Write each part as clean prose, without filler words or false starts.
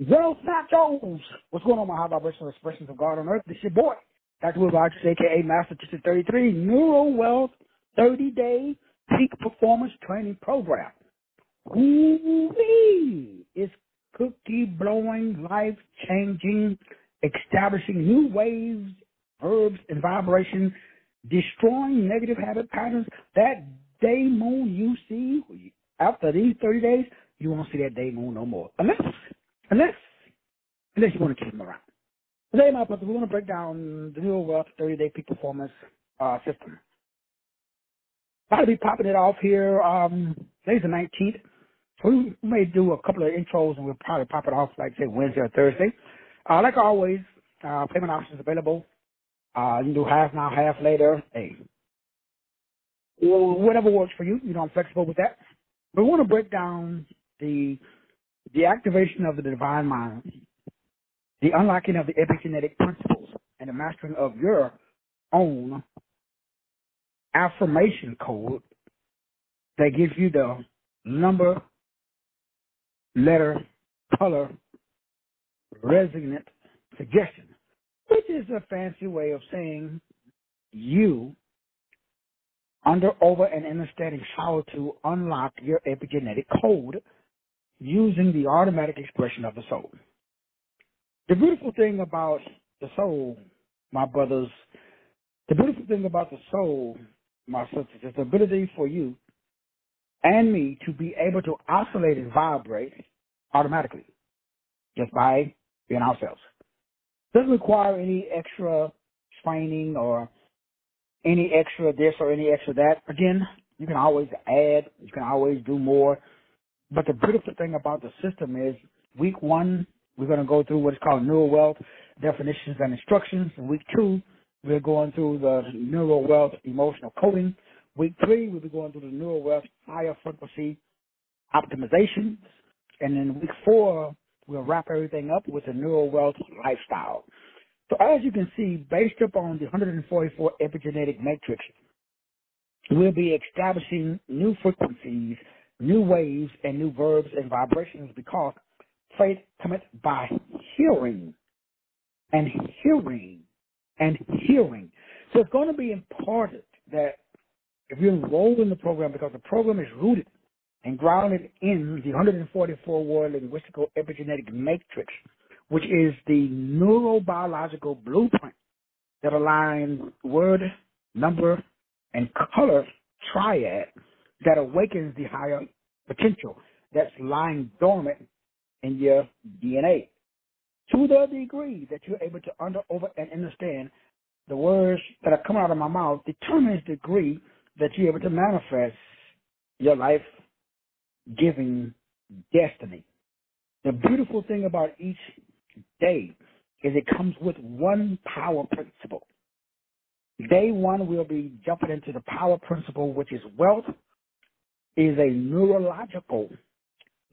Well, nachos. What's going on, my high vibrational expressions of God on earth? This is your boy, Dr. Will Rogers, a.k.a. Master Teacher 33, Neurowealth 30-day peak performance training program. Ooh-wee! It's cookie-blowing, life-changing, establishing new waves, verbs, and vibrations, destroying negative habit patterns. That day moon you see, after these 30 days, you won't see that day moon no more. Unless you want to keep them around. Today, my brother, we're going to break down the Neurowealth 30-day peak performance system. I'll be popping it off here. Today's the 19th. So we may do a couple of intros, and we'll probably pop it off, like, say, Wednesday or Thursday. Like always, payment options available. You can do half now, half later. Hey, whatever works for you. You know, I'm flexible with that. But we want to break down the activation of the divine mind, the unlocking of the epigenetic principles, and the mastering of your own affirmation code that gives you the number, letter, color, resonant suggestion, which is a fancy way of saying you under, over, and understanding how to unlock your epigenetic code using the automatic expression of the soul. The beautiful thing about the soul, my brothers, the beautiful thing about the soul, my sisters, is the ability for you and me to be able to oscillate and vibrate automatically just by being ourselves. Doesn't require any extra training or any extra this or any extra that. Again, you can always add, you can always do more. But the beautiful thing about the system is week 1, we're going to go through what is called Neurowealth definitions and instructions. In week 2, we're going through the Neurowealth emotional coding. Week 3, we'll be going through the Neurowealth higher frequency optimizations. And in week 4, we'll wrap everything up with the Neurowealth lifestyle. So as you can see, based upon the 144 epigenetic matrix, we'll be establishing new frequencies, new waves, and new verbs and vibrations, because faith cometh by hearing and hearing and hearing. So it's going to be important that if you enroll in the program, because the program is rooted and grounded in the 144 word linguistical epigenetic matrix, which is the neurobiological blueprint that aligns word, number, and color triad that awakens the higher potential that's lying dormant in your DNA. To the degree that you're able to under, over, and understand the words that are coming out of my mouth determines the degree that you're able to manifest your life-giving destiny. The beautiful thing about each day is it comes with one power principle. Day 1, we'll be jumping into the power principle, which is wealth is a neurological,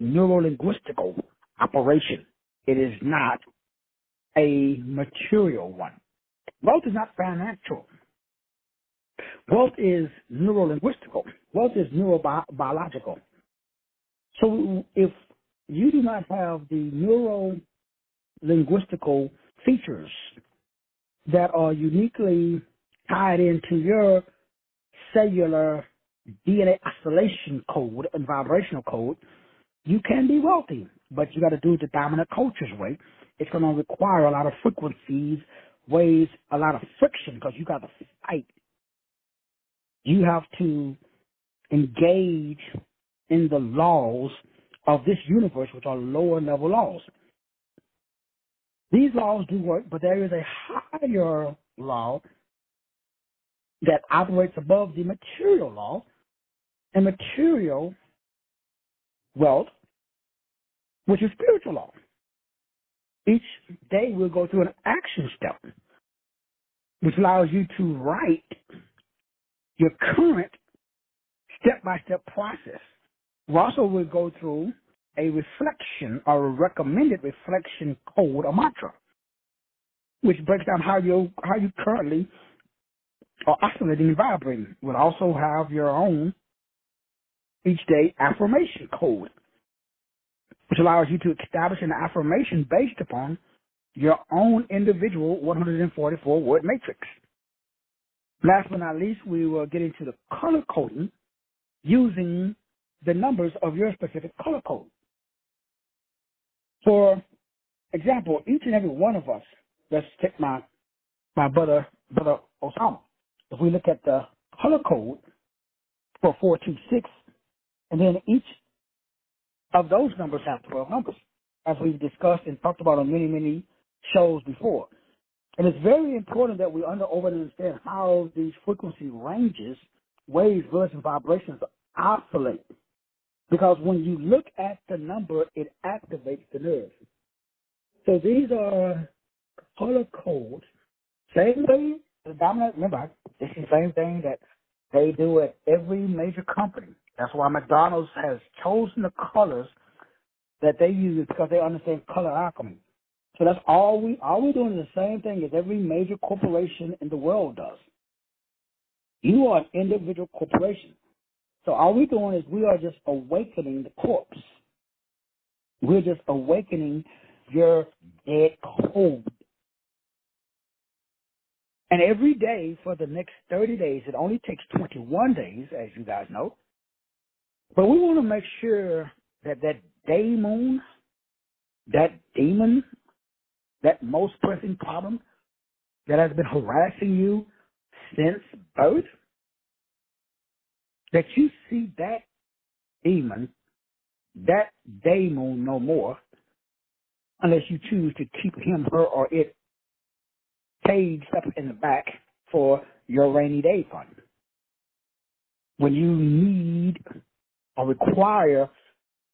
neurolinguistical operation. It is not a material one. Wealth is not financial. Wealth is neurolinguistical. Wealth is neurobiological. So if you do not have the neurolinguistical features that are uniquely tied into your cellular DNA oscillation code and vibrational code, you can be wealthy, but you got to do it the dominant culture's way. It's going to require a lot of frequencies, waves, a lot of friction, because you got to fight. You have to engage in the laws of this universe, which are lower level laws. These laws do work, but there is a higher law that operates above the material law, and material wealth, which is spiritual law. Each day we'll go through an action step, which allows you to write your current step-by-step process. We also will go through a reflection or a recommended reflection code or mantra, which breaks down how you currently are oscillating and vibrating. We'll also have your own each day affirmation code. which allows you to establish an affirmation based upon your own individual 144-word matrix. Last but not least, we will get into the color coding using the numbers of your specific color code. For example, each and every one of us, let's take my brother Osama. If we look at the color code for 426, and then each of those numbers have 12 numbers, as we've discussed and talked about on many shows before. And it's very important that we understand how these frequency ranges, waves, versus vibrations oscillate. Because when you look at the number, it activates the nerves. So these are color codes. Same way, the dominant, remember, this is the same thing that they do at every major company. That's why McDonald's has chosen the colors that they use, because they understand color alchemy. So that's all we're doing is the same thing as every major corporation in the world does. You are an individual corporation. So all we're doing is we are just awakening the corpse. We're just awakening your dead code. And every day for the next 30 days, it only takes 21 days, as you guys know. But we want to make sure that that daemon, that demon, that most pressing problem that has been harassing you since birth, that you see that demon, that daemon no more, unless you choose to keep him, her, or it caged up in the back for your rainy day fund. When you need or require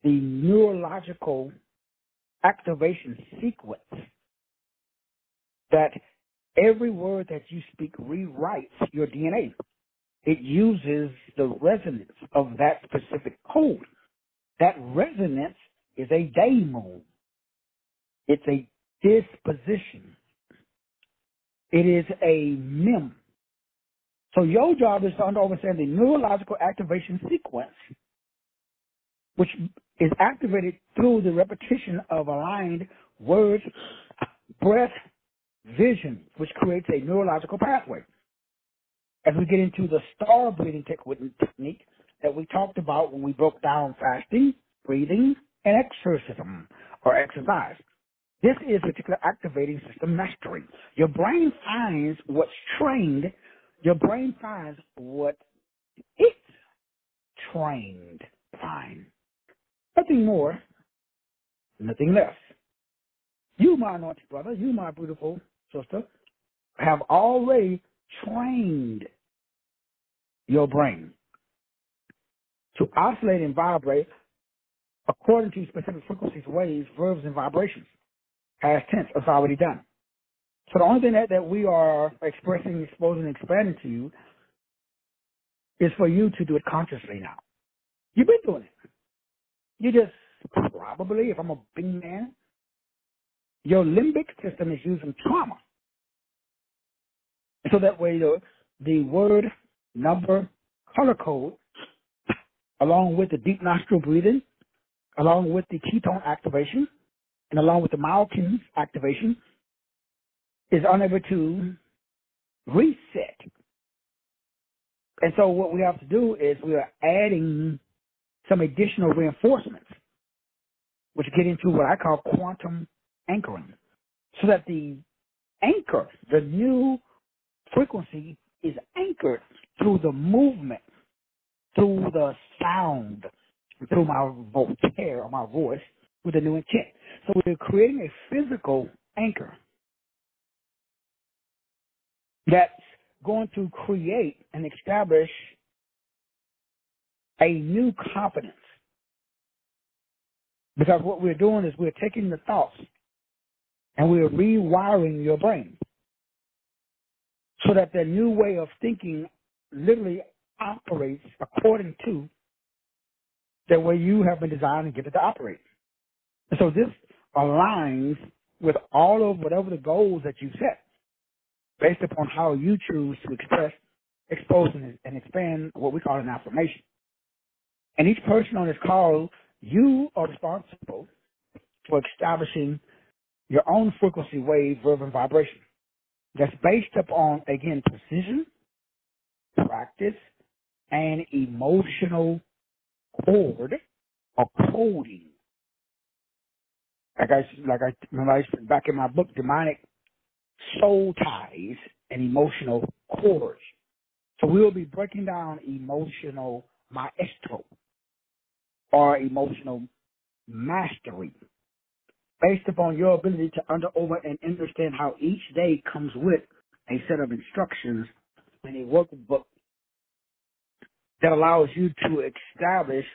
the neurological activation sequence, that every word that you speak rewrites your DNA. It uses the resonance of that specific code. That resonance is a daemon. It's a disposition. It is a mem. So your job is to understand the neurological activation sequence, which is activated through the repetition of aligned words, breath, vision, which creates a neurological pathway. As we get into the star breathing technique that we talked about when we broke down fasting, breathing, and exorcism or exercise. This is particular activating system mastery. Your brain finds what's trained. Your brain finds what it's trained to find. Nothing more, nothing less. You, my anointed brother, you, my beautiful sister, have already trained your brain to oscillate and vibrate according to specific frequencies, waves, verbs, and vibrations. Past tense, it's already done. So the only thing that we are expressing, exposing, and expanding to you is for you to do it consciously now. You've been doing it. You just probably, if I'm a big man, your limbic system is using trauma. So that way the word, number, color code, along with the deep nostril breathing, along with the ketone activation, and along with the myokines activation, is unable to reset. And so what we have to do is we are adding some additional reinforcements, which get into what I call quantum anchoring, so that the anchor, the new frequency, is anchored through the movement, through the sound, through my vocabulary or my voice, with a new intent. So we're creating a physical anchor that's going to create and establish a new confidence. Because what we're doing is we're taking the thoughts and we're rewiring your brain so that the new way of thinking literally operates according to the way you have been designed and gifted to operate. And so this aligns with all of whatever the goals that you set based upon how you choose to express, expose, and expand what we call an affirmation. And each person on this call, you are responsible for establishing your own frequency, wave, verb, and vibration that's based upon, again, precision, practice, and emotional cord or coding. Like I remember I said back in my book, Demonic Soul Ties and Emotional Cords. So we'll be breaking down emotional maestro or emotional mastery based upon your ability to over and understand how each day comes with a set of instructions and a workbook that allows you to establish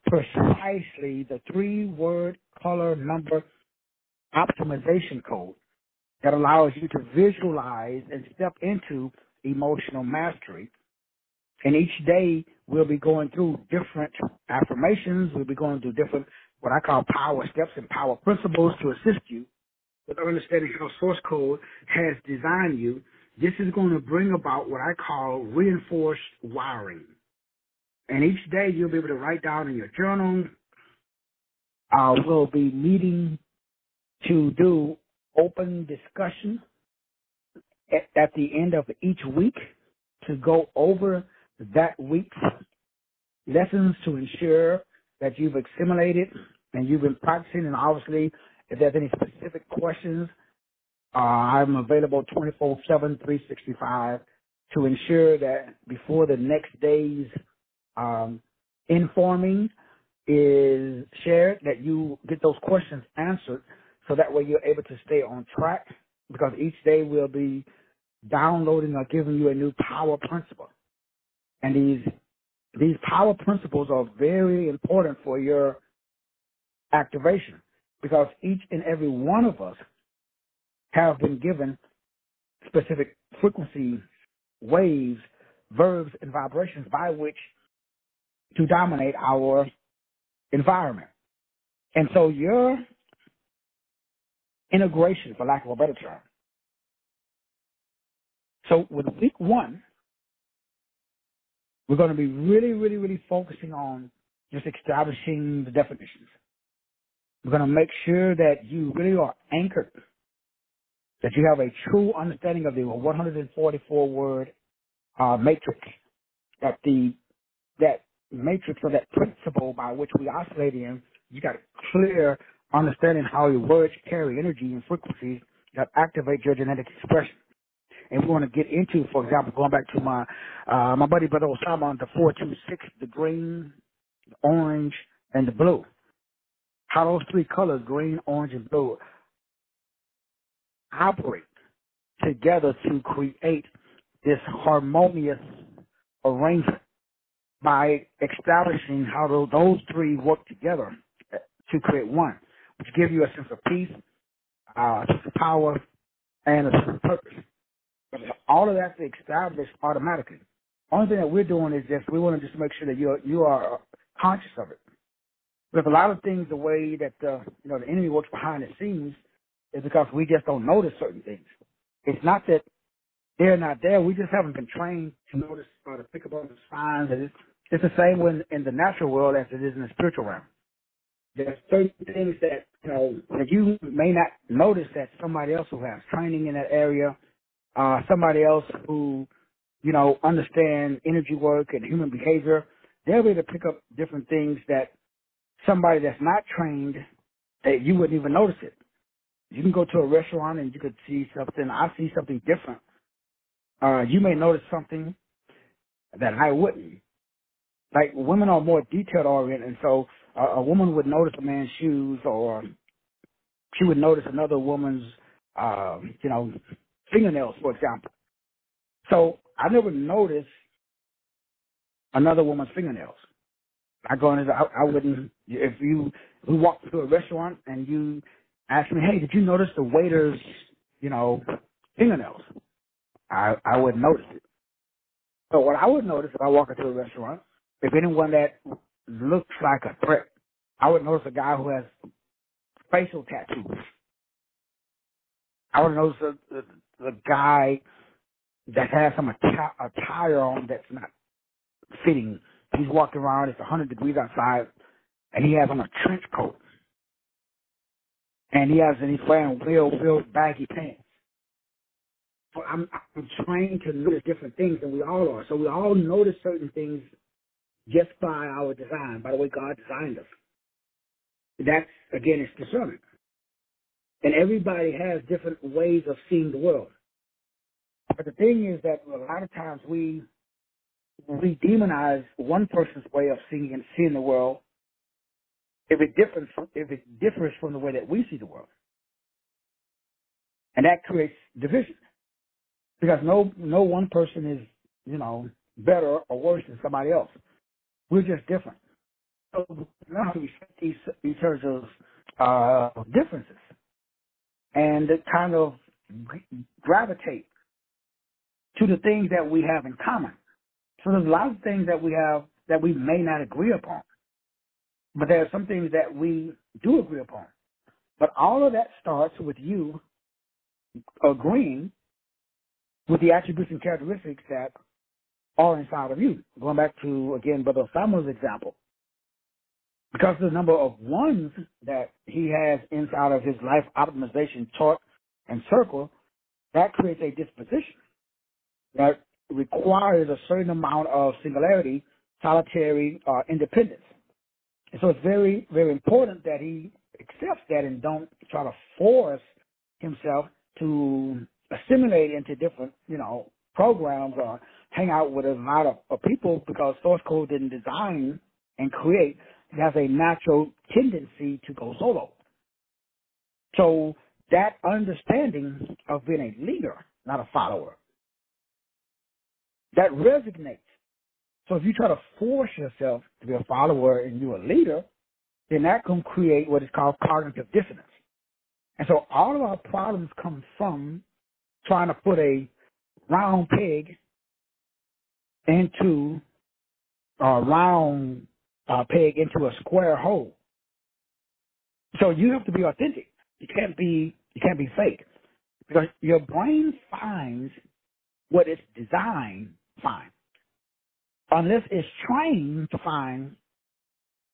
precisely the 3-word color number optimization code that allows you to visualize and step into emotional mastery. And each day we'll be going through different affirmations. We'll be going through different, what I call power steps and power principles to assist you with understanding how source code has designed you. This is going to bring about what I call reinforced wiring. And each day you'll be able to write down in your journal. We'll be meeting to do open discussion at the end of each week to go over that week's lessons to ensure that you've assimilated and you've been practicing. And obviously, if there's any specific questions, I'm available 24/7, 365 to ensure that before the next day's informing is shared, that you get those questions answered so that way you're able to stay on track, because each day we'll be downloading or giving you a new power principle. And these power principles are very important for your activation, because each and every one of us have been given specific frequency, waves, verbs, and vibrations by which to dominate our environment. And so your integration, for lack of a better term. So with week 1, we're going to be really, really, really focusing on just establishing the definitions. We're going to make sure that you really are anchored, that you have a true understanding of the 144-word matrix, that matrix or that principle by which we oscillate in. You got a clear understanding how your words carry energy and frequencies that activate your genetic expression. And we want to get into, for example, going back to my buddy Brother Osama on the 426, the green, the orange, and the blue. How those 3 colors, green, orange, and blue, operate together to create this harmonious arrangement by establishing how those 3 work together to create one, which give you a sense of peace, a sense of power, and a sense of purpose. But all of that's established automatically. Only thing that we're doing is just we want to just make sure that you are conscious of it. Because a lot of things, the way that the enemy works behind the scenes is because we just don't notice certain things. It's not that they're not there. We just haven't been trained to notice or to pick up on the signs. And it's the same in the natural world as it is in the spiritual realm. There's certain things that that you may not notice that somebody else who has training in that area, somebody else who understand energy work and human behavior, they'll be able to pick up different things that somebody that's not trained, that you wouldn't even notice it. You can go to a restaurant and you could see something. I see something different. You may notice something that I wouldn't. Like, women are more detail oriented, and so a woman would notice a man's shoes, or she would notice another woman's, fingernails, for example. So I never noticed another woman's fingernails. I go in, I wouldn't. If we walked to a restaurant and you asked me, hey, did you notice the waiter's, fingernails? I wouldn't notice it. So what I would notice if I walk into a restaurant, if anyone that looks like a threat, I would notice a guy who has facial tattoos. I would notice the guy that has some attire on that's not fitting. He's walking around, it's 100 degrees outside, and he has on a trench coat. and he's wearing well-filled baggy pants. So I'm trained to notice different things, and we all are. So we all notice certain things just by our design, by the way God designed us. That's, again, it's discernment. And everybody has different ways of seeing the world. But the thing is that a lot of times we demonize one person's way of seeing the world if it differs from the way that we see the world. And that creates division. Because no one person is, better or worse than somebody else. We're just different. So we have to respect each other's differences and kind of gravitate to the things that we have in common. So there's a lot of things that we have that we may not agree upon, but there are some things that we do agree upon. But all of that starts with you agreeing with the attributes and characteristics that are inside of you. Going back to, again, Brother Samuel's example. Because of the number of ones that he has inside of his life optimization chart and circle, that creates a disposition that requires a certain amount of singularity, solitary independence. And so it's very, very important that he accepts that and don't try to force himself to assimilate into different, programs or hang out with a lot of people, because source code didn't design and create. It has a natural tendency to go solo. So that understanding of being a leader, not a follower, that resonates. So if you try to force yourself to be a follower and you're a leader, then that can create what is called cognitive dissonance. And so all of our problems come from trying to put a round peg into a square hole. So you have to be authentic. You can't be fake, because your brain finds what it's designed to find, unless it's trained to find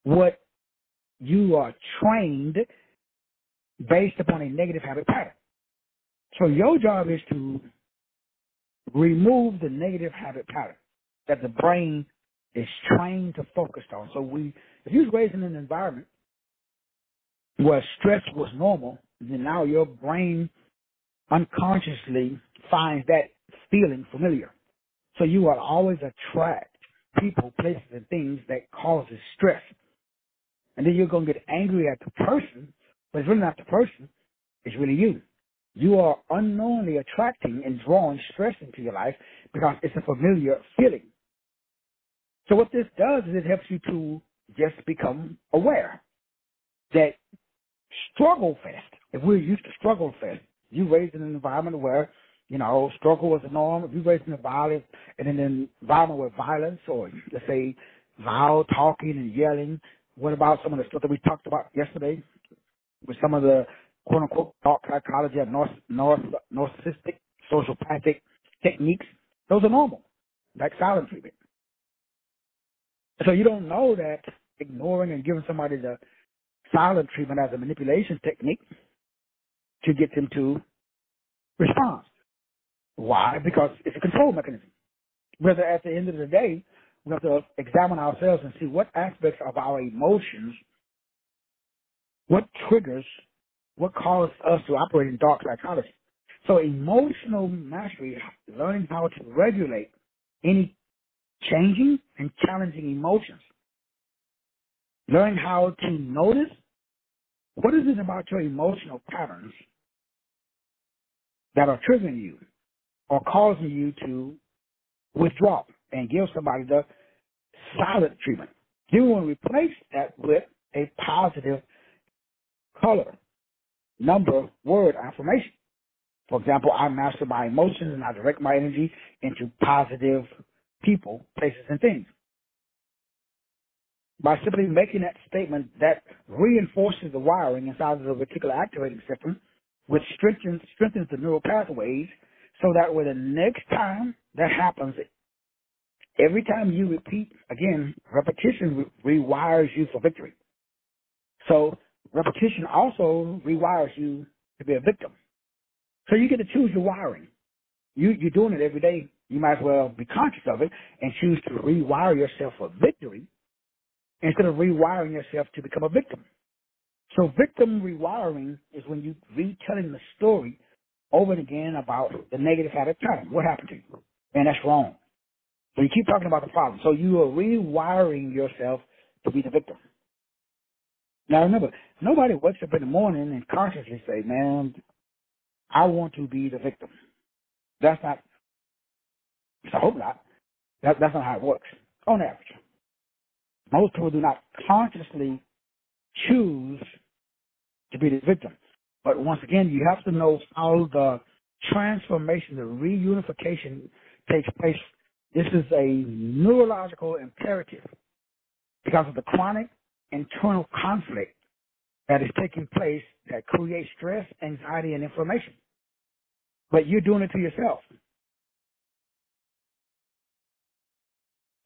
what you are trained based upon a negative habit pattern. So your job is to remove the negative habit pattern that the brain is trained to focus on. So if you was raised in an environment where stress was normal, then now your brain unconsciously finds that feeling familiar. So you will always attract people, places, and things that causes stress. And then you're going to get angry at the person, but it's really not the person, it's really you. You are unknowingly attracting and drawing stress into your life because it's a familiar feeling. So what this does is it helps you to just become aware that struggle fest, if we're used to struggle fest, you raised in an environment where, struggle was the norm. If you raised in an environment with violence, or let's say loud talking and yelling, what about some of the stuff that we talked about yesterday with some of the quote-unquote dark psychology and narcissistic, sociopathic techniques? Those are normal, like silent treatment. So you don't know that ignoring and giving somebody the silent treatment as a manipulation technique to get them to respond. Why? Because it's a control mechanism. Whether at the end of the day, we have to examine ourselves and see what aspects of our emotions, what triggers, what causes us to operate in dark psychology. So emotional mastery, learning how to regulate any changing and challenging emotions. Learning how to notice what is it about your emotional patterns that are triggering you or causing you to withdraw and give somebody the silent treatment. You want to replace that with a positive color, number, word, affirmation. For example, I master my emotions and I direct my energy into positive people, places, and things. By simply making that statement, that reinforces the wiring inside of the reticular activating system, which strengthens the neural pathways, so that way the next time that happens, every time you repeat, again, repetition rewires you for victory. So repetition also rewires you to be a victim. So you get to choose your wiring. You're doing it every day. You might as well be conscious of it and choose to rewire yourself for victory instead of rewiring yourself to become a victim. So victim rewiring is when you retelling the story over and again about the negative at a time. What happened to you? And that's wrong. So you keep talking about the problem. So you are rewiring yourself to be the victim. Now remember, nobody wakes up in the morning and consciously say, man, I want to be the victim. That's not, I hope not. That's not how it works, on average. Most people do not consciously choose to be the victim. But once again, you have to know how the transformation, the reunification takes place. This is a neurological imperative because of the chronic internal conflict that is taking place that creates stress, anxiety, and inflammation. But you're doing it to yourself.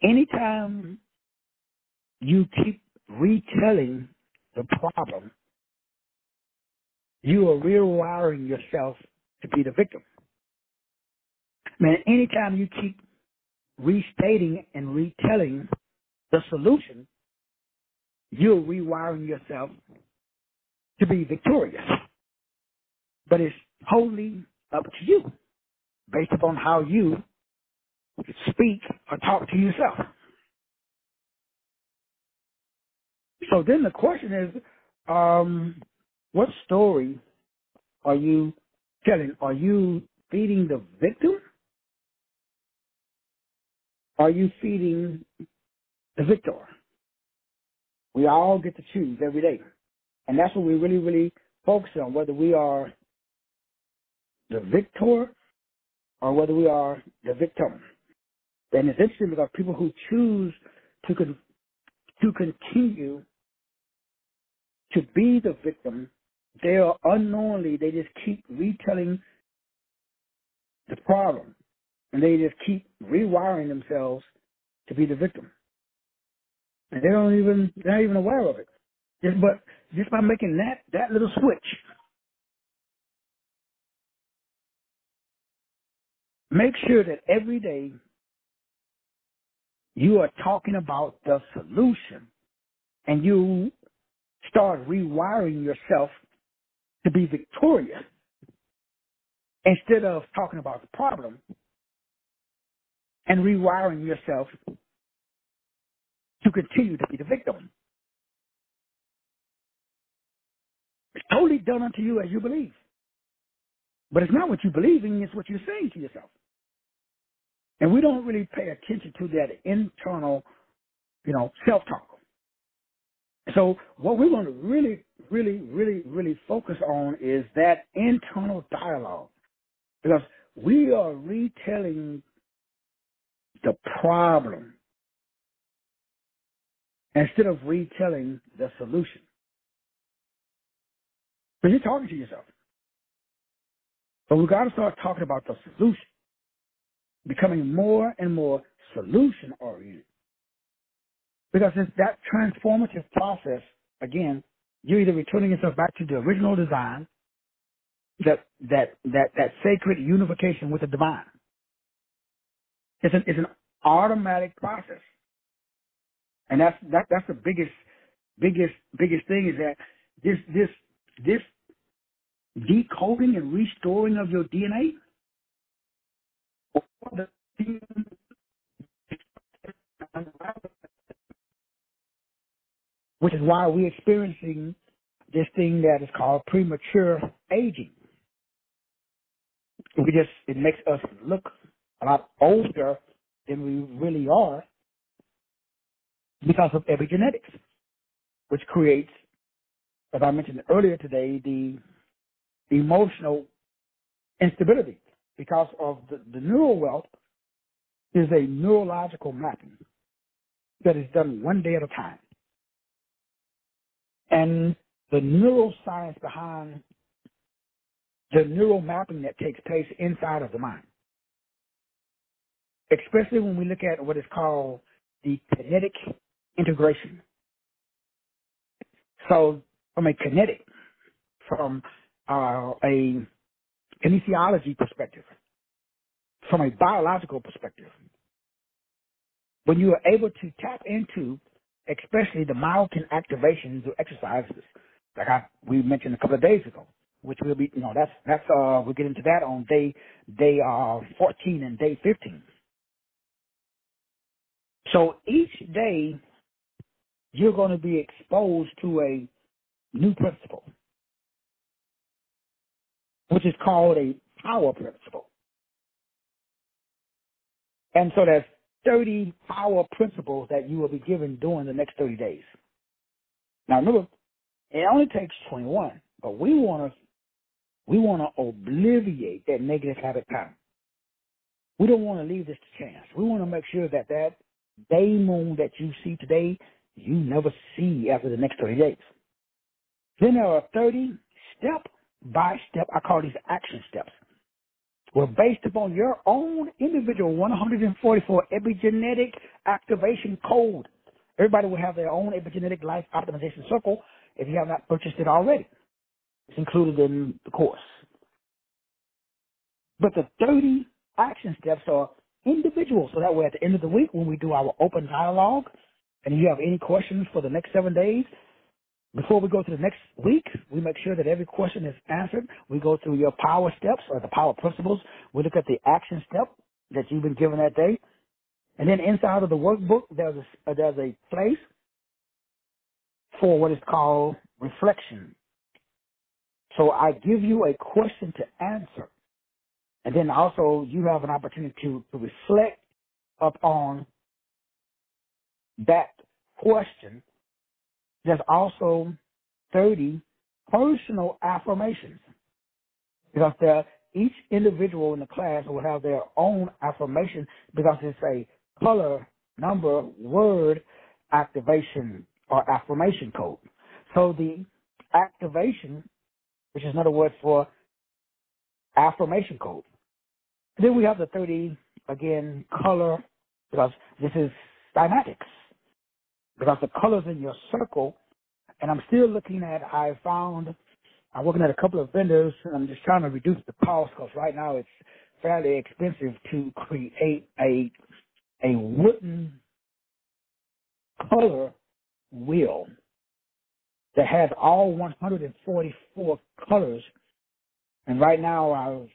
Anytime you keep retelling the problem, you are rewiring yourself to be the victim. Man, anytime you keep restating and retelling the solution, you're rewiring yourself to be victorious. But it's totally up to you, based upon how you speak or talk to yourself. So then the question is, what story are you telling? Are you feeding the victim? Are you feeding the victor? We all get to choose every day. And that's what we really, really focus on, whether we are the victor or whether we are the victim. And it's interesting because people who choose to continue to be the victim, they are unknowingly, they just keep retelling the problem. And they just keep rewiring themselves to be the victim. And they're not even aware of it. Just by making that little switch, make sure that every day you are talking about the solution and you start rewiring yourself to be victorious instead of talking about the problem and rewiring yourself to continue to be the victim. It's totally done unto you as you believe. But it's not what you believe in, it's what you're saying to yourself. And we don't really pay attention to that internal, self-talk. So what we're going to really, really, really, really focus on is that internal dialogue. Because we are retelling the problem instead of retelling the solution. So you're talking to yourself. But we've got to start talking about the solution, becoming more and more solution-oriented. Because it's that transformative process, again, you're either returning yourself back to the original design, that sacred unification with the divine. It's an automatic process. And that's the biggest thing is that this decoding and restoring of your DNA, which is why we're experiencing this thing that is called premature aging. It makes us look a lot older than we really are because of epigenetics, which creates, as I mentioned earlier today, the emotional instability because of the Neurowealth is a neurological mapping that is done one day at a time. And the neuroscience behind the neural mapping that takes place inside of the mind, especially when we look at what is called the kinetic integration. So from a kinetic, from a kinesiology perspective, from a biological perspective. When you are able to tap into, especially the myokine activation through exercises, like we mentioned a couple of days ago, which will be, we'll get into that on day 14 and day 15. So each day you're going to be exposed to a new principle, which is called a power principle. And so there's 30 power principles that you will be given during the next 30 days. Now remember, it only takes 21, but we want to obliviate that negative habit pattern. We don't want to leave this to chance. We want to make sure that that day moon that you see today, you never see after the next 30 days. Then there are 30 step by step, I call these action steps, were based upon your own individual 144 epigenetic activation code. Everybody will have their own epigenetic life optimization circle if you have not purchased it already. It's included in the course. But the 30 action steps are individual, so that way at the end of the week when we do our open dialogue and you have any questions for the next 7 days, before we go to the next week, we make sure that every question is answered. We go through your power steps or the power principles. We look at the action step that you've been given that day. And then inside of the workbook, there's a place for what is called reflection. So I give you a question to answer. And then also you have an opportunity to reflect upon that question. There's also 30 personal affirmations, because each individual in the class will have their own affirmation, because it's a color, number, word activation or affirmation code. So the activation, which is another word for affirmation code. Then we have the 30, again, color, because this is dynamics. Because the colors in your circle, and I'm still looking at, I'm working at a couple of vendors, and I'm just trying to reduce the cost, because right now it's fairly expensive to create a wooden color wheel that has all 144 colors. And right now I'm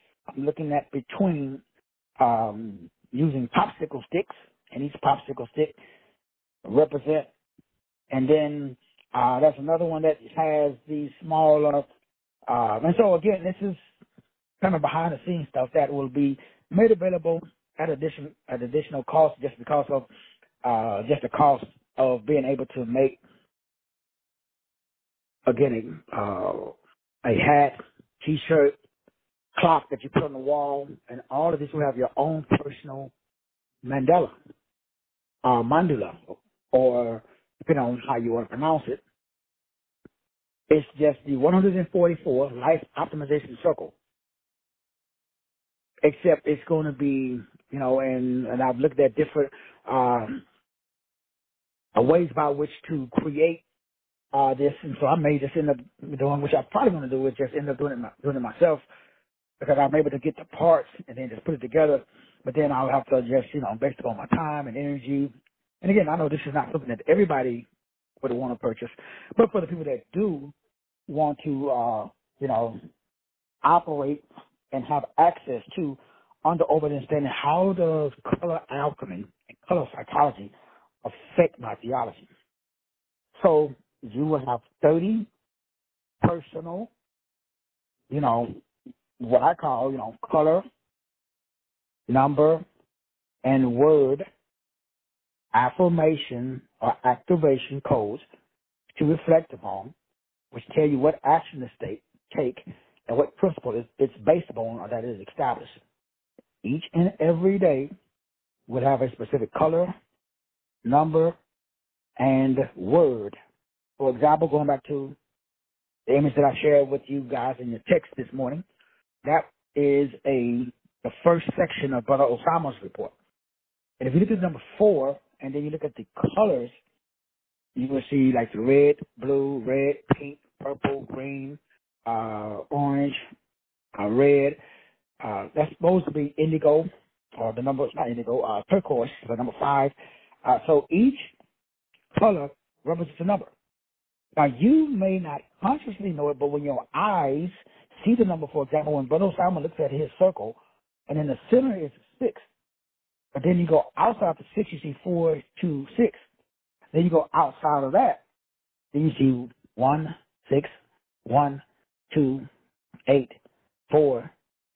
looking at between using popsicle sticks, and each popsicle stick represent, and then there's another one that has these smaller, and so again, this is kind of behind the scenes stuff that will be made available at additional cost, just because of just the cost of being able to make, again, a hat, t-shirt, clock that you put on the wall, and all of this will have your own personal mandala, mandala, or depending on how you want to pronounce it. It's just the 144 life optimization circle, except it's going to be, and I've looked at different ways by which to create this, and so I may just end up doing, which I'm probably going to do, is just end up doing it myself, because I'm able to get the parts and then just put it together. But then I'll have to just, based upon my time and energy. And again, I know this is not something that everybody would want to purchase, but for the people that do want to, operate and have access to understanding how does color alchemy and color psychology affect my theology. So you will have 30 personal, what I call, color, number, and word affirmation or activation codes to reflect upon, which tell you what action to take and what principle it's based upon or that is established. Each and every day would have a specific color, number, and word. For example, going back to the image that I shared with you guys in your text this morning, that is the first section of Brother Osama's report. And if you look at number 4, and then you look at the colors, you will see like the red, blue, red, pink, purple, green, orange, red. That's supposed to be indigo, or the number, not indigo, turquoise, the number 5. So each color represents a number. Now, you may not consciously know it, but when your eyes see the number, for example, when Brother Simon looks at his circle, and in the center is 6, but then you go outside the 6, you see 4, 2, 6. Then you go outside of that, then you see 1, 6, 1, 2, 8, 4,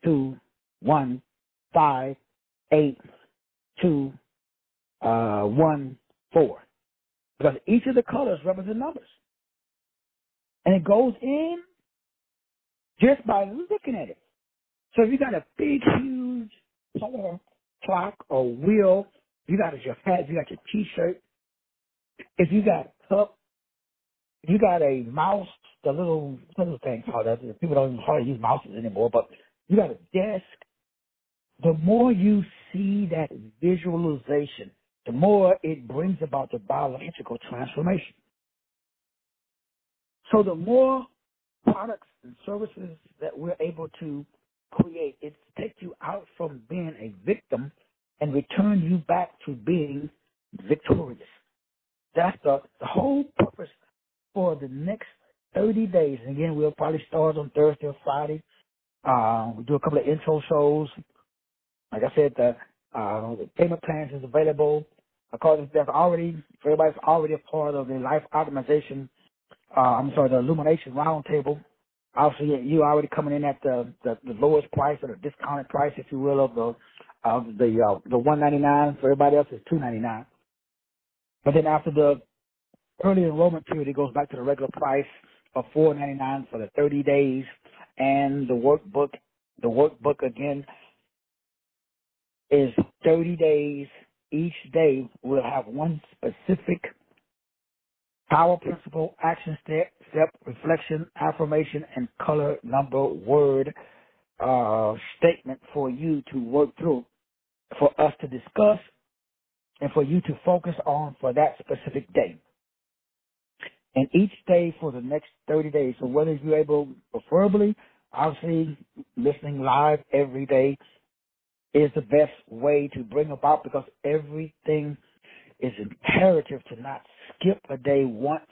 2, 1, 5, 8, 2, 1, 4. Because each of the colors represent numbers. And it goes in just by looking at it. So if you got a big, huge color clock or wheel, you got your hat, you got your T-shirt, if you got a cup, if you got a mouse, the little thing called that, people don't even hardly use mouses anymore, but you got a desk, the more you see that visualization, the more it brings about the biological transformation. So the more products and services that we're able to create, it takes you out from being a victim and return you back to being victorious. That's the whole purpose for the next 30 days. And again, we'll probably start on Thursday or Friday. We do a couple of intro shows. Like I said, the payment plans is available. Of course, there's already, for everybody's already a part of the life optimization, the illumination roundtable. Obviously, you already coming in at the lowest price, or the discounted price, if you will, of the $199. For everybody else, it's $299. But then after the early enrollment period, it goes back to the regular price of $499 for the 30 days, and the workbook. The workbook again is 30 days. Each day will have one specific power principle, action step, reflection, affirmation, and color, number, word statement for you to work through, for us to discuss, and for you to focus on for that specific day. And each day for the next 30 days. So whether you're able, preferably, obviously, listening live every day is the best way to bring about, because everything is imperative to not skip a day once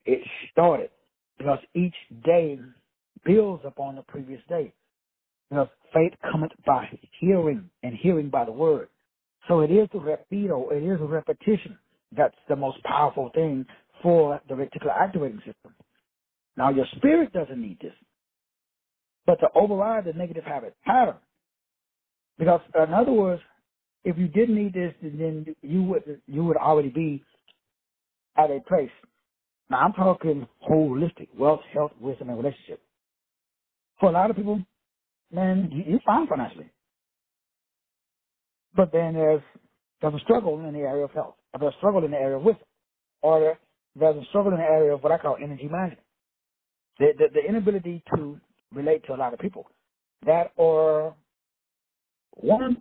it started, because each day builds upon the previous day. Because faith cometh by hearing, and hearing by the word. So it is the repito, it is a repetition. That's the most powerful thing for the reticular activating system. Now, your spirit doesn't need this, but to override the negative habit pattern. Because, in other words, if you didn't need this, then you would already be at a place. Now, I'm talking holistic: wealth, health, wisdom, and relationship. For a lot of people, man, you're fine financially. But then there's a struggle in the area of health, there's a struggle in the area of wisdom, or there's a struggle in the area of what I call energy management. The inability to relate to a lot of people that are 1%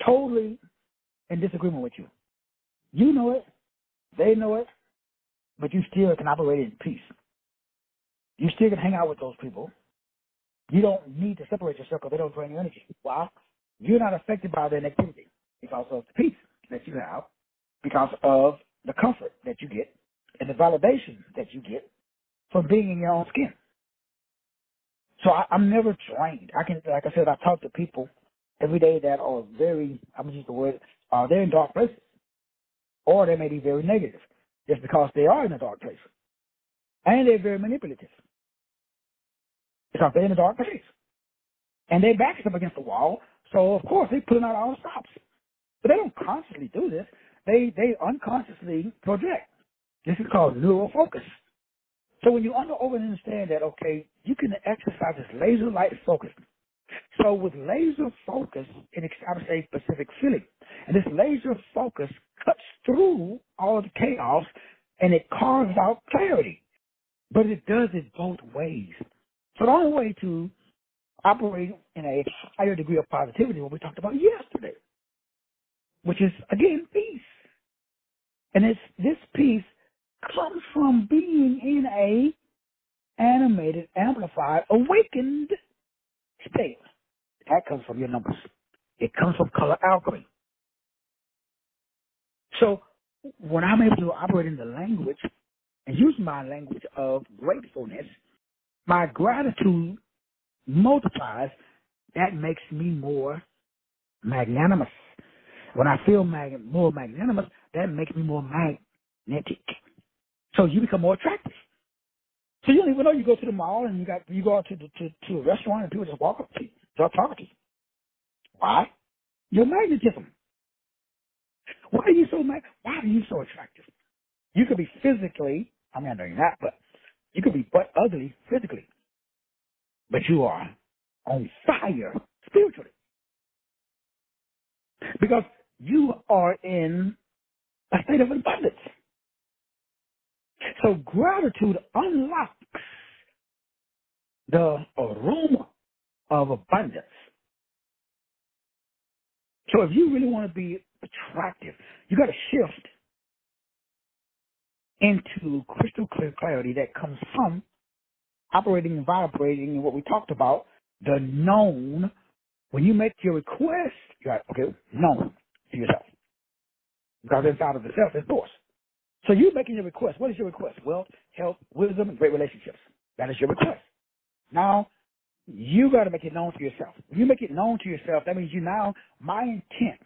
totally in disagreement with you. You know it, they know it, but you still can operate in peace. You still can hang out with those people. You don't need to separate yourself because they don't drain your energy. Why? You're not affected by their negativity because of the peace that you have, because of the comfort that you get, and the validation that you get from being in your own skin. So I'm never drained. Like I said, I talk to people every day that are very, I'm going to use the word, they're in dark places, or they may be very negative just because they are in a dark place. And they're very manipulative because they're in a dark place. And their back is up against the wall, so of course they're putting out all the stops. But they don't consciously do this. They unconsciously project. This is called neurofocus. So when you understand that, okay, you can exercise this laser light focus. So with laser focus, it establishes a specific feeling. And this laser focus cuts through all the chaos, and it carves out clarity. But it does it both ways. So the only way to operate in a higher degree of positivity, what we talked about yesterday, which is, again, peace. And this peace comes from being in a animated, amplified, awakened state. That comes from your numbers. It comes from color alchemy. So when I'm able to operate in the language and use my language of gratefulness, my gratitude multiplies. That makes me more magnanimous. When I feel more magnanimous, that makes me more magnetic. So you become more attractive. So you don't even know you go to the mall and you go out to a restaurant and people just walk up to you, start talking to you. Why? Your magnetism. Why are you so attractive? You could be physically, I mean, I know you're not, but you could be butt ugly physically, but you are on fire spiritually because you are in a state of abundance. So gratitude unlocks the aroma of abundance. So if you really want to be attractive, you got to shift into crystal clear clarity that comes from operating and vibrating in what we talked about, the known. When you make your request, you're like, okay, known to yourself. Because inside of the self is force. So you're making your request. What is your request? Wealth, health, wisdom, and great relationships. That is your request. Now, you got to make it known to yourself. When you make it known to yourself, that means my intent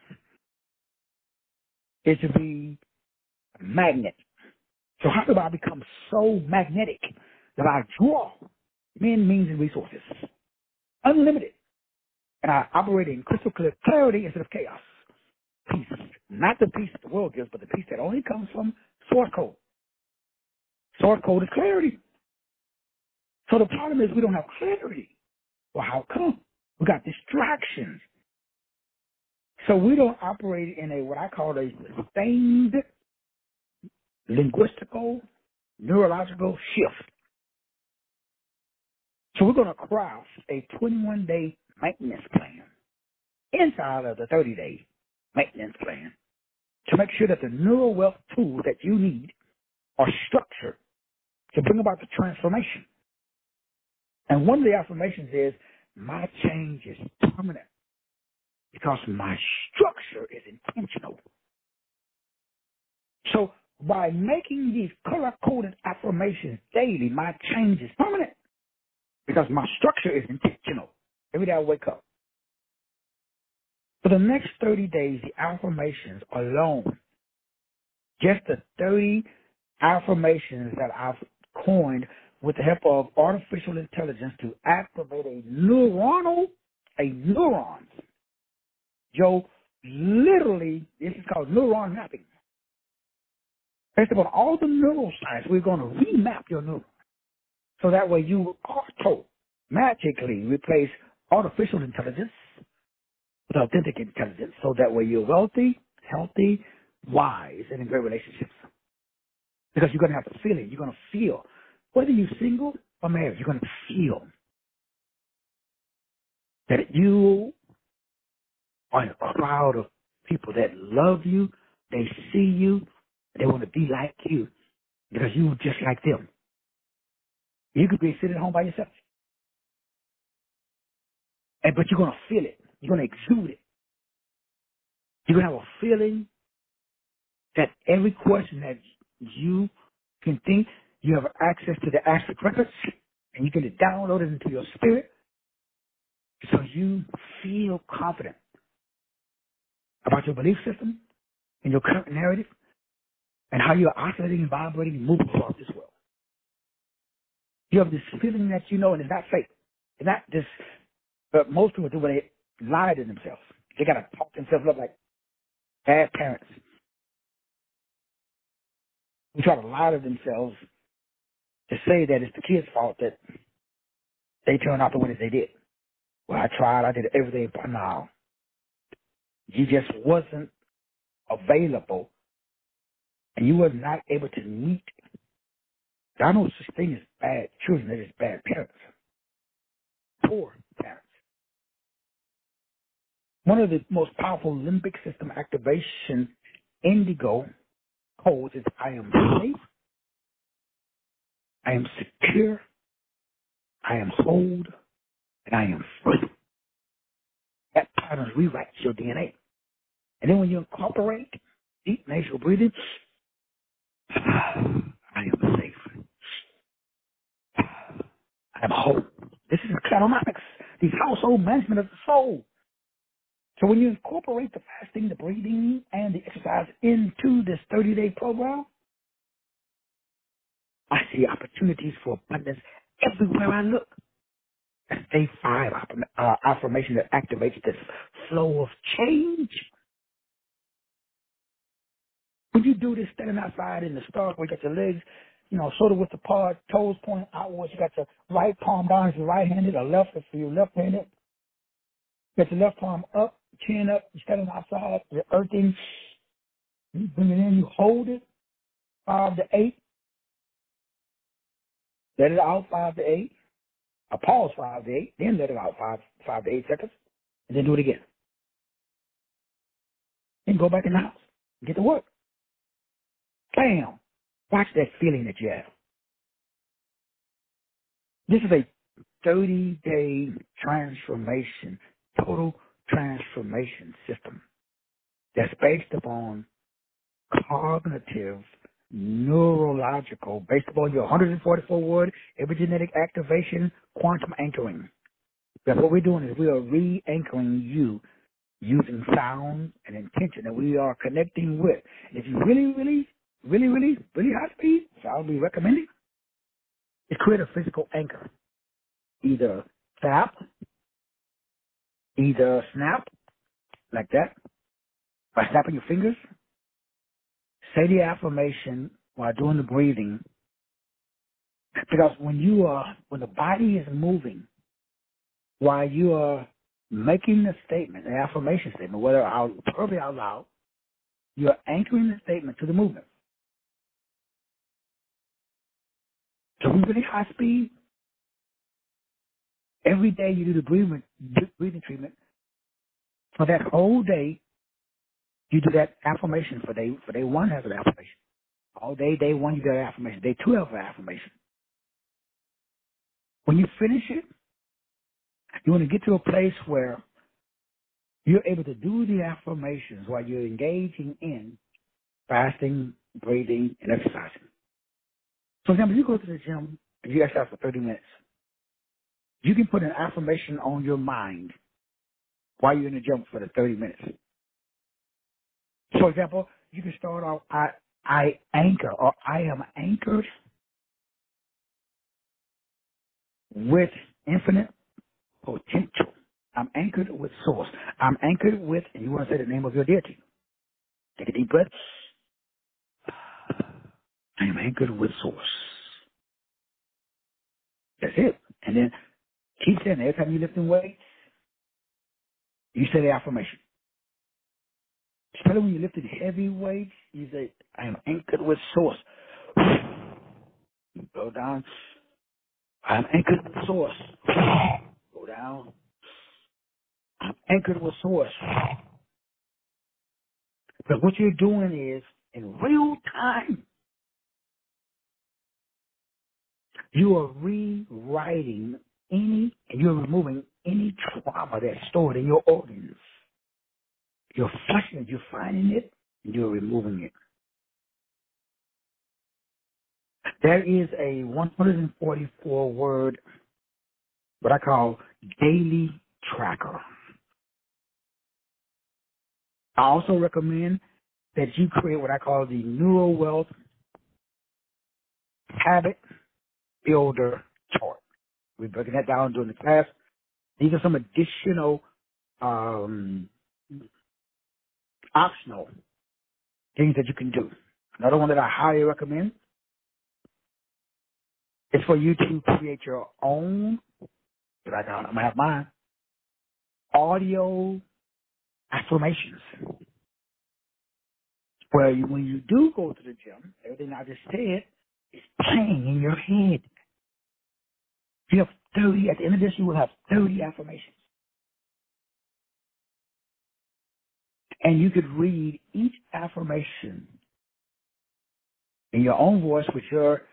is to be a magnet. So how do I become so magnetic that I draw men, means, and resources? Unlimited. And I operate in crystal clear clarity instead of chaos. Peace. Not the peace that the world gives, but the peace that only comes from source code. Source code is clarity. So the problem is we don't have clarity. Well, how come? We got distractions. So we don't operate in what I call a sustained linguistical, neurological shift. So we're going to craft a 21-day maintenance plan inside of the 30-day maintenance plan to make sure that the Neurowealth tools that you need are structured to bring about the transformation. And one of the affirmations is, my change is permanent because my structure is intentional. So by making these color-coded affirmations daily, my change is permanent because my structure is intentional. Every day I wake up. For the next 30 days, the affirmations alone, just the 30 affirmations that I've coined with the help of artificial intelligence to activate neurons. Joe, literally, this is called neuron mapping. Based upon all the neuroscience, we're going to remap your neurons. So that way you magically replace artificial intelligence with authentic intelligence. So that way you're wealthy, healthy, wise, and in great relationships. Because you're going to have to feel it. You're going to feel. Whether you're single or married, you're going to feel that you are in a crowd of people that love you, they see you, they want to be like you because you're just like them. You could be sitting at home by yourself. But you're going to feel it. You're going to exude it. You're going to have a feeling that every question that you can think, you have access to the Astral records, and you can download it into your spirit so you feel confident about your belief system and your current narrative and how you're oscillating and vibrating and moving across this world. You have this feeling that you know, and it's not fake. It's not just, but most people do when they lie to themselves. They got to talk themselves up like bad parents. They try to lie to themselves to say that it's the kid's fault that they turned out the way that they did. Well, I tried, I did everything, but no. You just wasn't available, and you were not able to meet. I know such thing as bad children, they're just bad parents. Poor parents. One of the most powerful limbic system activation indigo codes is I am safe, I am secure, I am whole, and I am free. That pattern rewrites your DNA. And then when you incorporate deep nasal breathing, I am safe. I am whole. This is economics, the household management of the soul. So when you incorporate the fasting, the breathing, and the exercise into this 30-day program, I see opportunities for abundance everywhere I look. That's day 5 affirmation that activates this flow of change. When you do this standing outside in the start, where you got your legs, sort of with the toes pointing outwards, you got your right palm down if you're right-handed, or left if you're left-handed. You got your left palm up, chin up, you're standing outside, you're earthing. You bring it in, you hold it, 5 to 8. Let it out 5 to 8. Pause 5 to 8, then let it out 5 to 8 seconds, and then do it again. Then go back in the house, get to work. Bam! Watch that feeling that you have. This is a 30-day transformation, total transformation system that's based upon cognitive, neurological, based upon your 144-word epigenetic activation, quantum anchoring. That's what we're doing is we are re-anchoring you using sound and intention that we are connecting with. If you really high speed, so I'll be recommending, is create a physical anchor. Either tap, either snap, like that, by snapping your fingers. Say the affirmation while doing the breathing. Because when the body is moving, while you are making the statement, the affirmation statement, whether verbally out loud, you're anchoring the statement to the movement. So really high speed, every day you do the breathing treatment. For that whole day, you do that affirmation for day 1 has an affirmation. All day 1, you got an affirmation. Day 2 has an affirmation. When you finish it, you want to get to a place where you're able to do the affirmations while you're engaging in fasting, breathing, and exercising. For example, you go to the gym and you exercise for 30 minutes. You can put an affirmation on your mind while you're in the gym for the 30 minutes. For example, you can start off, I anchor, or I am anchored with infinite potential. I'm anchored with source. I'm anchored with, and you want to say the name of your deity. Take a deep breath. I am anchored with source. That's it. And then keep saying it. Every time you're lifting weights, you say the affirmation. Especially when you're lifting heavy weights, you say, I am anchored with source. Go down. I'm anchored with source. Go down. I'm anchored with source. But what you're doing is, in real time, you are rewriting and you're removing any trauma that's stored in your organs. You're flushing it, you're finding it, and you're removing it. There is a 144-word, what I call daily tracker. I also recommend that you create what I call the Neurowealth Habit Builder Chart. We're breaking that down during the class. These are some additional optional things that you can do. Another one that I highly recommend is for you to create your own, I'm going to have mine, audio affirmations. Where when you do go to the gym, everything I just said is playing in your head. You have 30, at the end of this, you will have 30 affirmations. And you could read each affirmation in your own voice with your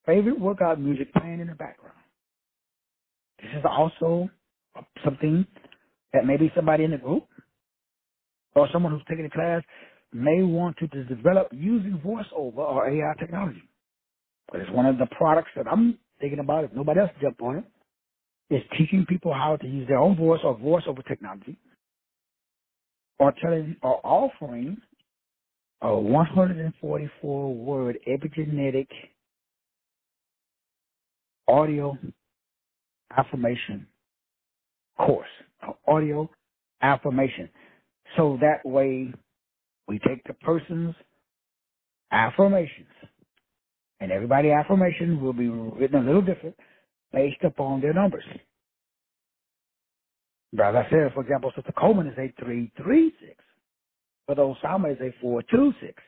favorite workout music playing in the background. This is also something that maybe somebody in the group or someone who's taking the class may want to develop using voiceover or AI technology. But it's one of the products that I'm thinking about, if nobody else jumped on it, is teaching people how to use their own voice or voiceover technology, or offering a 144-word epigenetic audio affirmation course, audio affirmation. So that way we take the person's affirmations, and everybody's affirmation will be written a little different based upon their numbers. But as I said, for example, Sister Coleman is a 336, but Osama is a 426.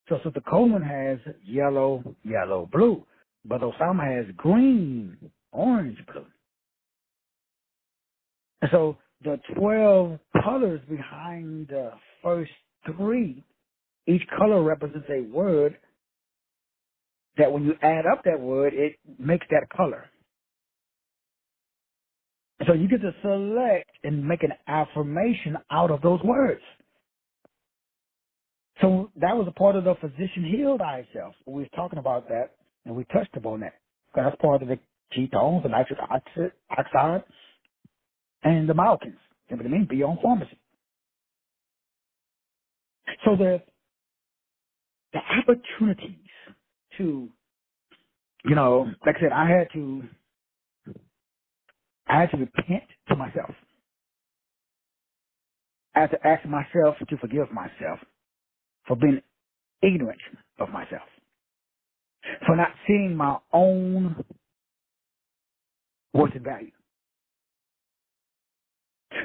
So Sister Coleman has yellow, yellow, blue, but Osama has green, orange, blue. And so the 12 colors behind the first three, each color represents a word that when you add up that word, it makes that color. So you get to select and make an affirmation out of those words. So that was a part of the physician healed thyself. We was talking about that, and we touched upon that. Because that's part of the ketones, the nitric oxide, and the malkins. Simply means be on pharmacy. So the opportunities to, like I said, I had to repent to myself. I had to ask myself to forgive myself for being ignorant of myself, for not seeing my own worth and value,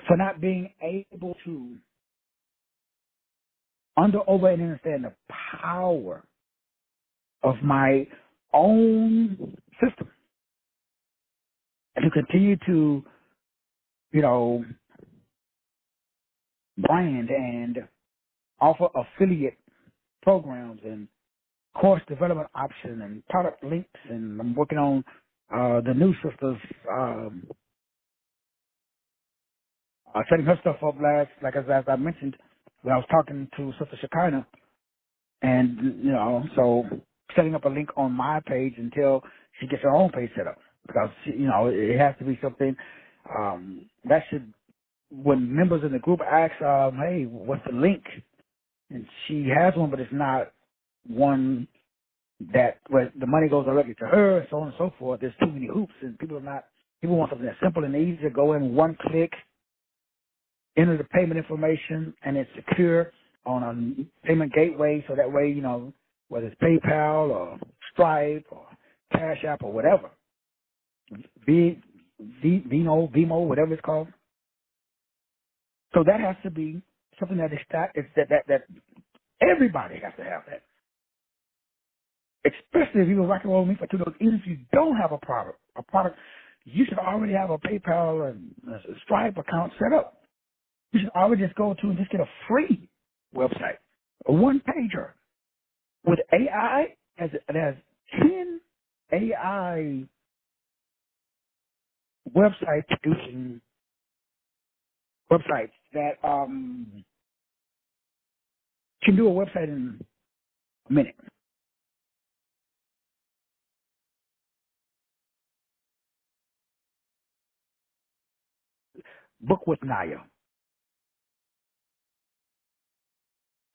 for not being able to over, and understand the power of my own system, and to continue to, brand and offer affiliate programs and course development option and product links. And I'm working on the new sisters setting her stuff up as I mentioned when I was talking to Sister Shekinah, and so setting up a link on my page until she gets her own page set up, because it has to be something that should, when members in the group ask, hey, what's the link? And she has one, but it's not one that where the money goes directly to her, and so on and so forth. There's too many hoops, and people want something that's simple and easy to go in one click, enter the payment information, and it's secure on a payment gateway, so that way, whether it's PayPal or Stripe or Cash App or whatever, Vimo, whatever it's called. So that has to be something that that everybody has to have that. Especially if you've been rocking with me for 2 days. Even if you don't have a product, you should already have a PayPal and a Stripe account set up. You should already just go to and just get a free website, a one-pager with AI. It has 10 AI website producing websites that can do a website in a minute. Book with Naya.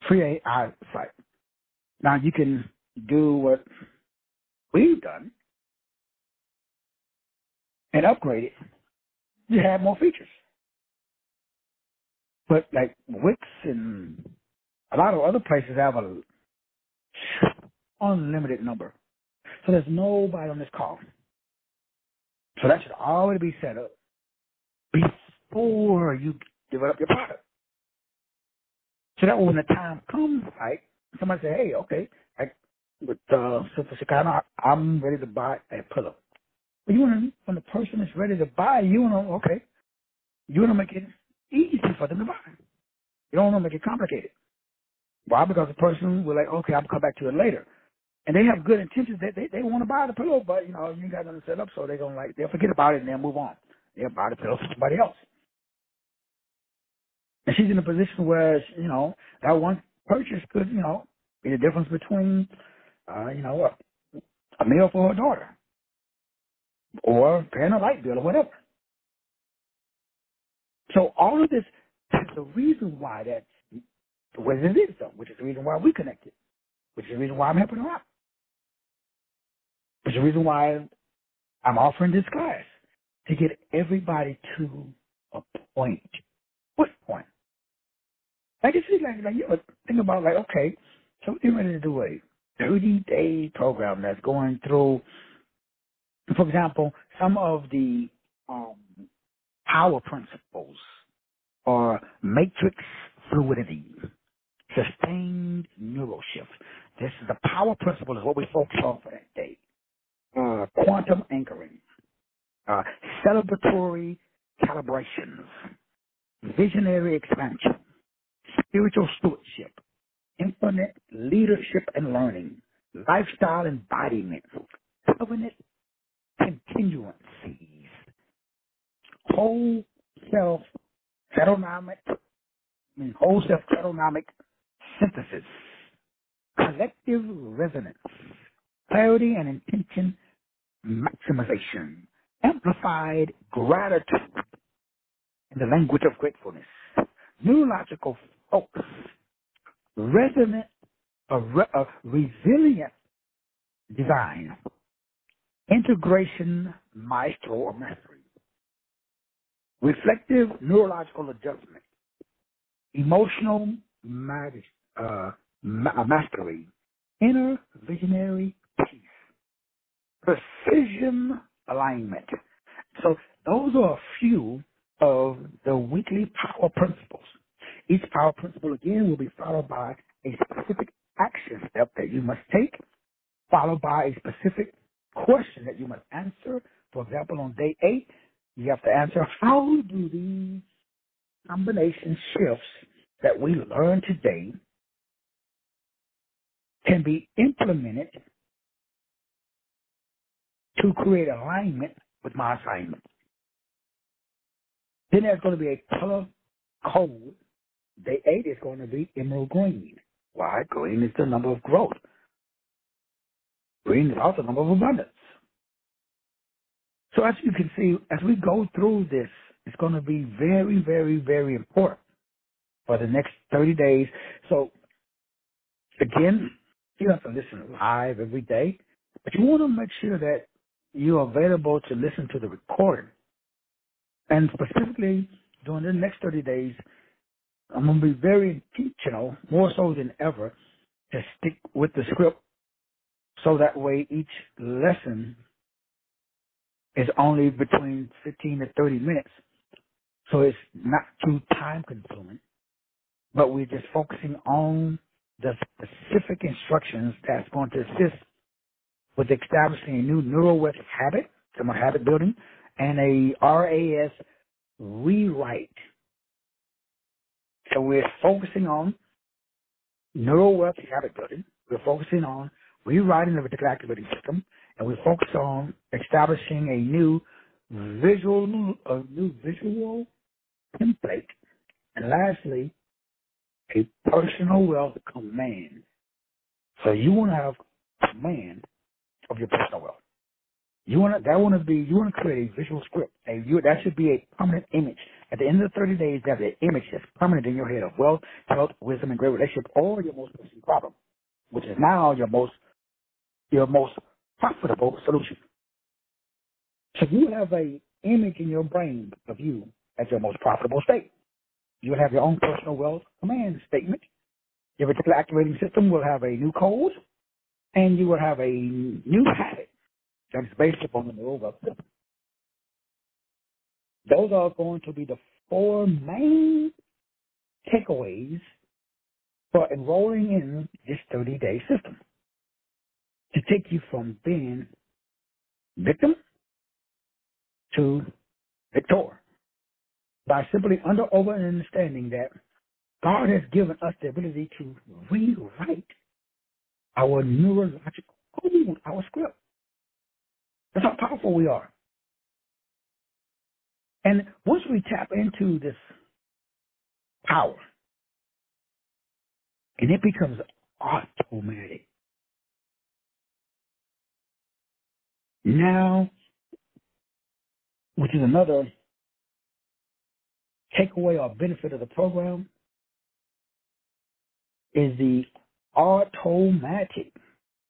Free AI site. Now you can do what we've done and upgrade it. You have more features. But like Wix and a lot of other places have a unlimited number. So there's nobody on this call. So that should already be set up before you develop your product. So that when the time comes, right, somebody say, hey, okay, like with Sister Shekinah, I'm ready to buy a pillow. But when the person is ready to buy, you want to make it easy for them to buy. You don't want to make it complicated. Why? Because the person will like, okay, I'll come back to it later. And they have good intentions. They want to buy the pillow, but, you ain't got nothing set up, so they'll forget about it and they'll move on. They'll buy the pillow for somebody else. And she's in a position where, that one purchase could, be the difference between, a meal for her daughter or paying a light bill or whatever. So all of this is the reason why that's the way it is, though, which is the reason why we connected, which is the reason why I'm helping her out, which is the reason why I'm offering this class, to get everybody to a point. What point? Like you see, think about okay, so we're ready to do a 30-day program that's going through, for example, some of the power principles or matrix fluidity, sustained neural shift. This is the power principle is what we focus on for that day. Quantum anchoring, celebratory calibrations, visionary expansion, spiritual stewardship, infinite leadership and learning, lifestyle embodiment, covenant continuancies, whole self settlement synthesis, collective resonance, clarity and intention maximization, amplified gratitude in the language of gratefulness, neurological focus, resilient design, integration maestro or mastery, reflective neurological adjustment, emotional mastery, inner visionary peace, precision alignment. So those are a few of the weekly power principles. Each power principle, again, will be followed by a specific action step that you must take, followed by a specific question that you must answer. For example, on day 8, you have to answer, how do these combination shifts that we learn today can be implemented to create alignment with my assignment? Then there's going to be a color code. Day 8 is going to be emerald green. Why? Green is the number of growth. Green is also the number of abundance. So as you can see, as we go through this, it's going to be very, very, very important for the next 30 days. So again, you have to listen live every day, but you want to make sure that you're available to listen to the recording. And specifically, during the next 30 days, I'm going to be very intentional, more so than ever, to stick with the script so that way each lesson is only between 15 to 30 minutes. So it's not too time consuming, but we're just focusing on the specific instructions that's going to assist with establishing a new Neurowealth habit, some habit building, and a RAS rewrite. So we're focusing on Neurowealth habit building. We're focusing on rewriting the reticular activating system, and we focus on establishing a new visual template, and lastly, a personal wealth command. So you want to have command of your personal wealth. You want to create a visual script. That should be a permanent image. At the end of the 30 days, there's an image that's permanent in your head of wealth, health, wisdom, and great relationship, or your most pressing problem, which is now your most profitable solution. So you have an image in your brain of you as your most profitable state. You will have your own personal wealth command statement. Your reticular activating system will have a new code, and you will have a new habit that is based upon the Neurowealth system. Those are going to be the 4 main takeaways for enrolling in this 30-day system to take you from being victim to victor by simply over understanding that God has given us the ability to rewrite our neurological own our script. That's how powerful we are. And once we tap into this power, and it becomes automatic, now, which is another takeaway or benefit of the program, is the automatic,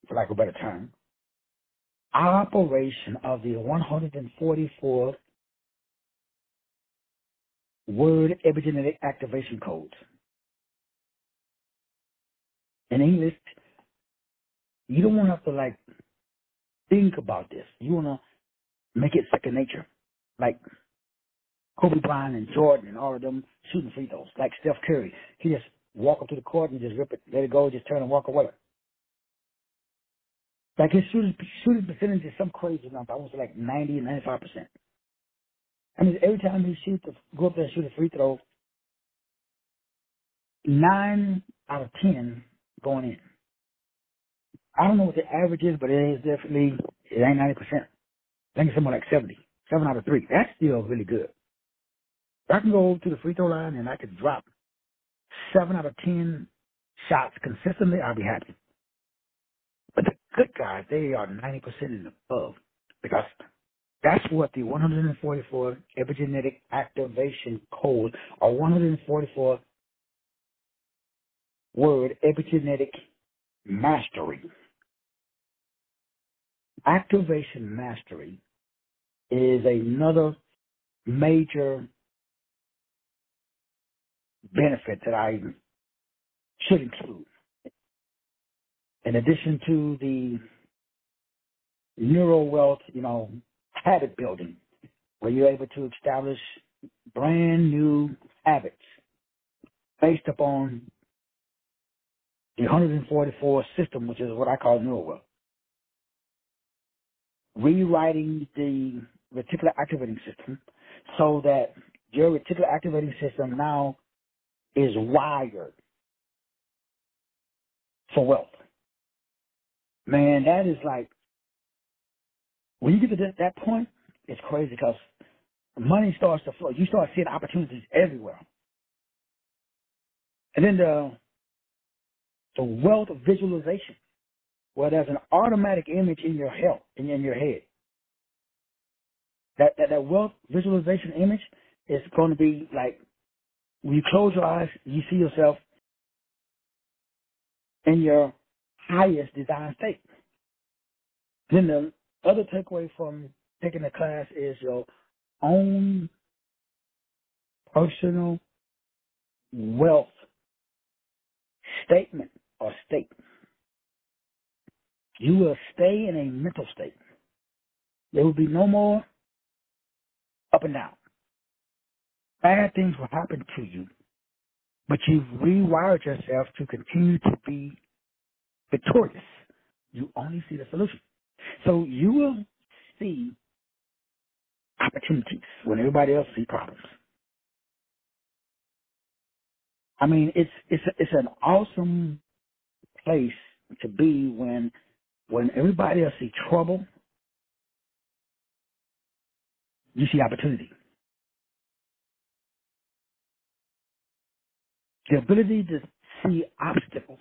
for lack of a better term, operation of the 144 word epigenetic activation codes. In English, you don't want to have to like think about this. You want to make it second nature, like Kobe Bryant and Jordan and all of them shooting free throws, like Steph Curry. He just walk up to the court and just rip it, let it go, just turn and walk away. Like his shooting percentage is some crazy number. I want to say like 90, 95%. I mean, every time he go up there and shoot a free throw, 9 out of 10 going in. I don't know what the average is, but it is definitely, it ain't 90%. I think it's somewhere like 70. 7 out of 3. That's still really good. If I can go to the free throw line and I can drop 7 out of 10 shots consistently, I'll be happy. But the good guys, they are 90% and above, because that's what the 144 epigenetic activation code, or 144 word epigenetic mastery. Activation mastery is another major benefit that I should include. In addition to the Neurowealth, habit building, where you're able to establish brand new habits based upon the 144 system, which is what I call Neurowealth. Rewriting the reticular activating system so that your reticular activating system now is wired for wealth. Man, that is like, when you get to that point, it's crazy, because money starts to flow. You start seeing opportunities everywhere. And then the wealth of visualization, where there's an automatic image in your head. That wealth visualization image is going to be like, when you close your eyes, you see yourself in your highest design state. Then the other takeaway from taking the class is your own personal wealth statement or state. You will stay in a mental state. There will be no more up and down. Bad things will happen to you, but you've rewired yourself to continue to be victorious. You only see the solution. So you will see opportunities when everybody else sees problems. I mean, it's an awesome place to be when everybody else sees trouble, you see opportunity. The ability to see obstacles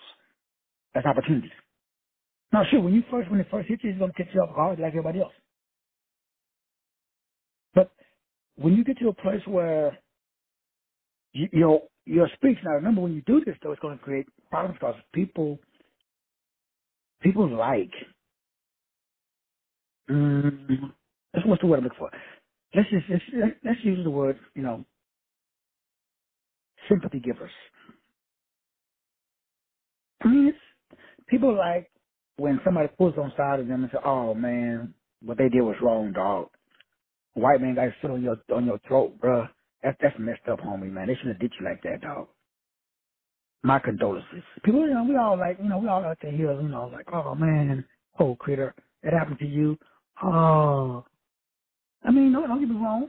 as opportunities. Now, sure, when it first hits you, it's going to catch you off guard like everybody else. But when you get to a place where your speech, now remember, when you do this, though, it's going to create problems, because people like, what's the word I'm looking for? Let's use the word, sympathy givers. I mean, people like when somebody pulls on side of them and say, "Oh man, what they did was wrong, dog. White man got to sit on your throat, bruh. That's messed up, homie, man. They shouldn't have did you like that, dog. My condolences." People, we all like, we all like to hear, like, "Oh man, oh critter, that happened to you." Oh, I mean, no, don't get me wrong,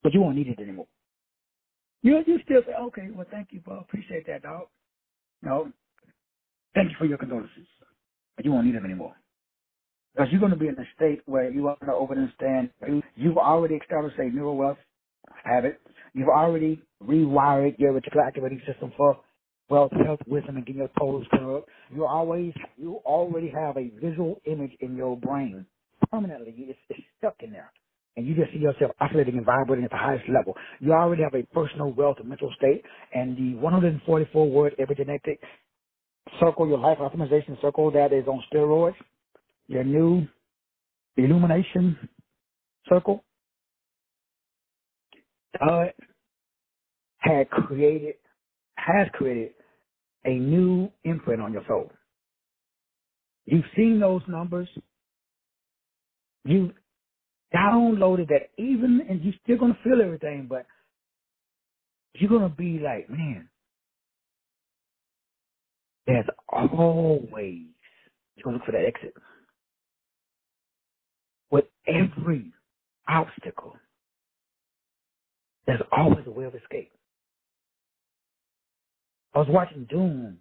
but you won't need it anymore. You still say, "Okay, well, thank you, bro. Appreciate that, dog." No, Thank you for your condolences. But you won't need them anymore. Because you're going to be in a state where you are going to overstand. You've already established a neurowealth habit. You've already rewired your reticular activating system for wealth, health, wisdom, and getting your totals curved. You already have a visual image in your brain permanently. It's stuck in there. And you just see yourself oscillating and vibrating at the highest level. You already have a personal wealth and mental state. And the 144-word epigenetic circle, your life optimization circle that is on steroids, your new illumination circle, has created a new imprint on your soul. You've seen those numbers. You've downloaded that and you're still going to feel everything, but you're going to be like, man, there's always, you're going to look for that exit. With every obstacle, there's always a way of escape. I was watching Doom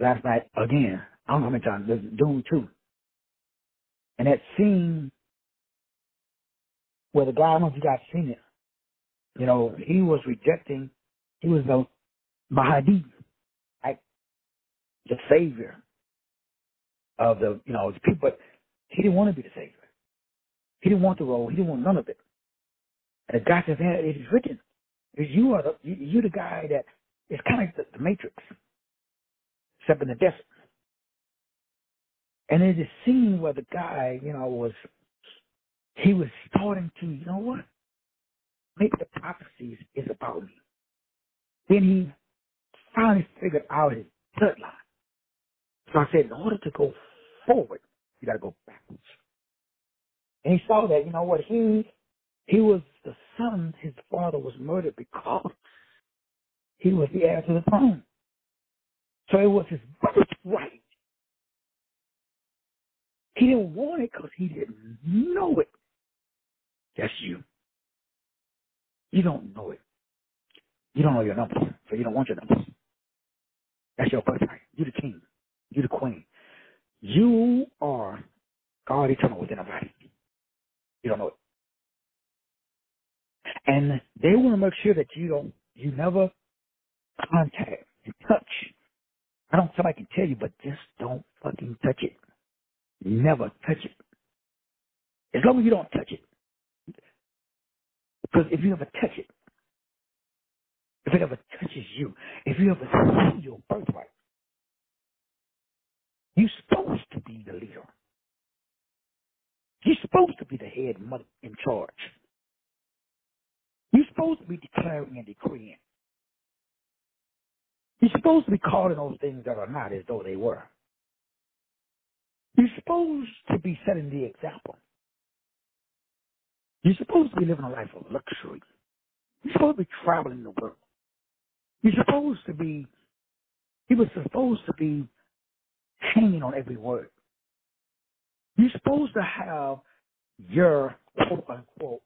last night again. I don't know how many times. There's Doom 2. And that scene where the guy, I don't know if you guys seen it, he was the Mahdi, like the savior of the people, but he didn't want to be the savior. He didn't want the role. He didn't want none of it. And the guy says, man, it is written. You're the guy that, it's kind of like the Matrix, except in the desert. And there's this scene where the guy, he was starting to, maybe the prophecies is about me. Then he finally figured out his bloodline. So I said, in order to go forward, you got to go backwards. And he saw that, he was the son, his father was murdered because he was the heir to the throne. So it was his birthright. He didn't want it because he didn't know it. That's you. You don't know it. You don't know your numbers, so you don't want your numbers. That's your birthright. You're the king. You're the queen. You are God eternal within a body. You don't know it. And they want to make sure that you never contact and touch. I don't somebody can tell you, but just don't fucking touch it. Never touch it. As long as you don't touch it. Because if you ever touch it, if it ever touches you, if you ever see your birthright, you're supposed to be the leader. You're supposed to be the head mother in charge. You're supposed to be declaring and decreeing. You're supposed to be calling those things that are not as though they were. You're supposed to be setting the example. You're supposed to be living a life of luxury. You're supposed to be traveling the world. You're supposed to be, he was supposed to be hanging on every word. You're supposed to have your quote unquote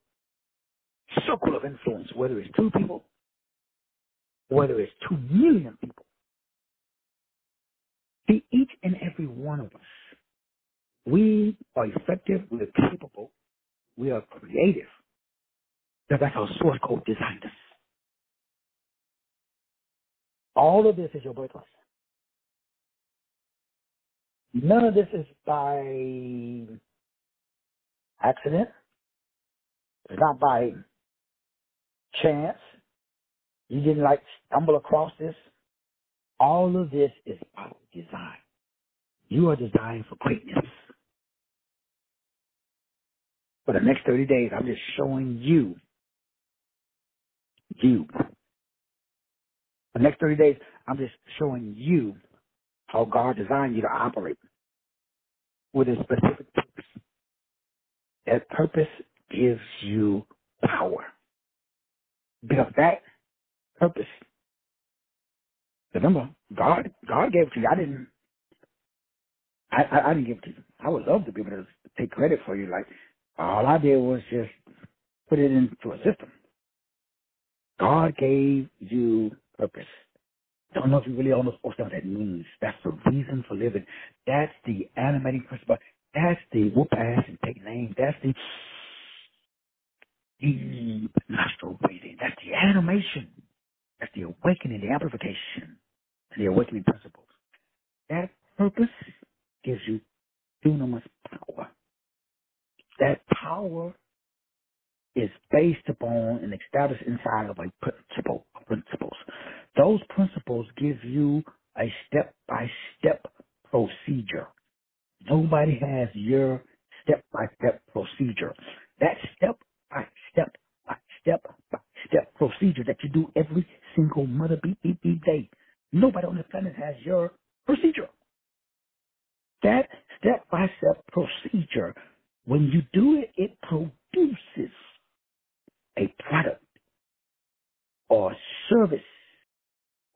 circle of influence, whether it's 2 people, whether it's 2 million people. See, each and every one of us, we are effective, we are capable, we are creative. That's how source code designed us. All of this is your birthright. None of this is by accident. It's not by chance. You didn't stumble across this. All of this is by design. You are designed for greatness. For the next 30 days, I'm just showing you. For the next 30 days, I'm just showing you how God designed you to operate with a specific purpose. That purpose gives you power. Because that purpose, remember, God gave it to you. I didn't give it to you. I would love to be able to take credit for you. Like, all I did was just put it into a system. God gave you purpose. Don't know if you really understand what that means. That's the reason for living. That's the animating principle. That's the whoop ass and take names. That's the deep nostril breathing. That's the animation. That's the awakening, the amplification, the awakening principles. That purpose gives you dunamis power. That power is based upon and established inside of a principles. Those principles give you a step-by-step procedure. Nobody has your step-by-step procedure. That step-by-step procedure that you do every single mother beep day. Nobody on the planet has your procedure. That step-by-step procedure, when you do it, it produces a product or service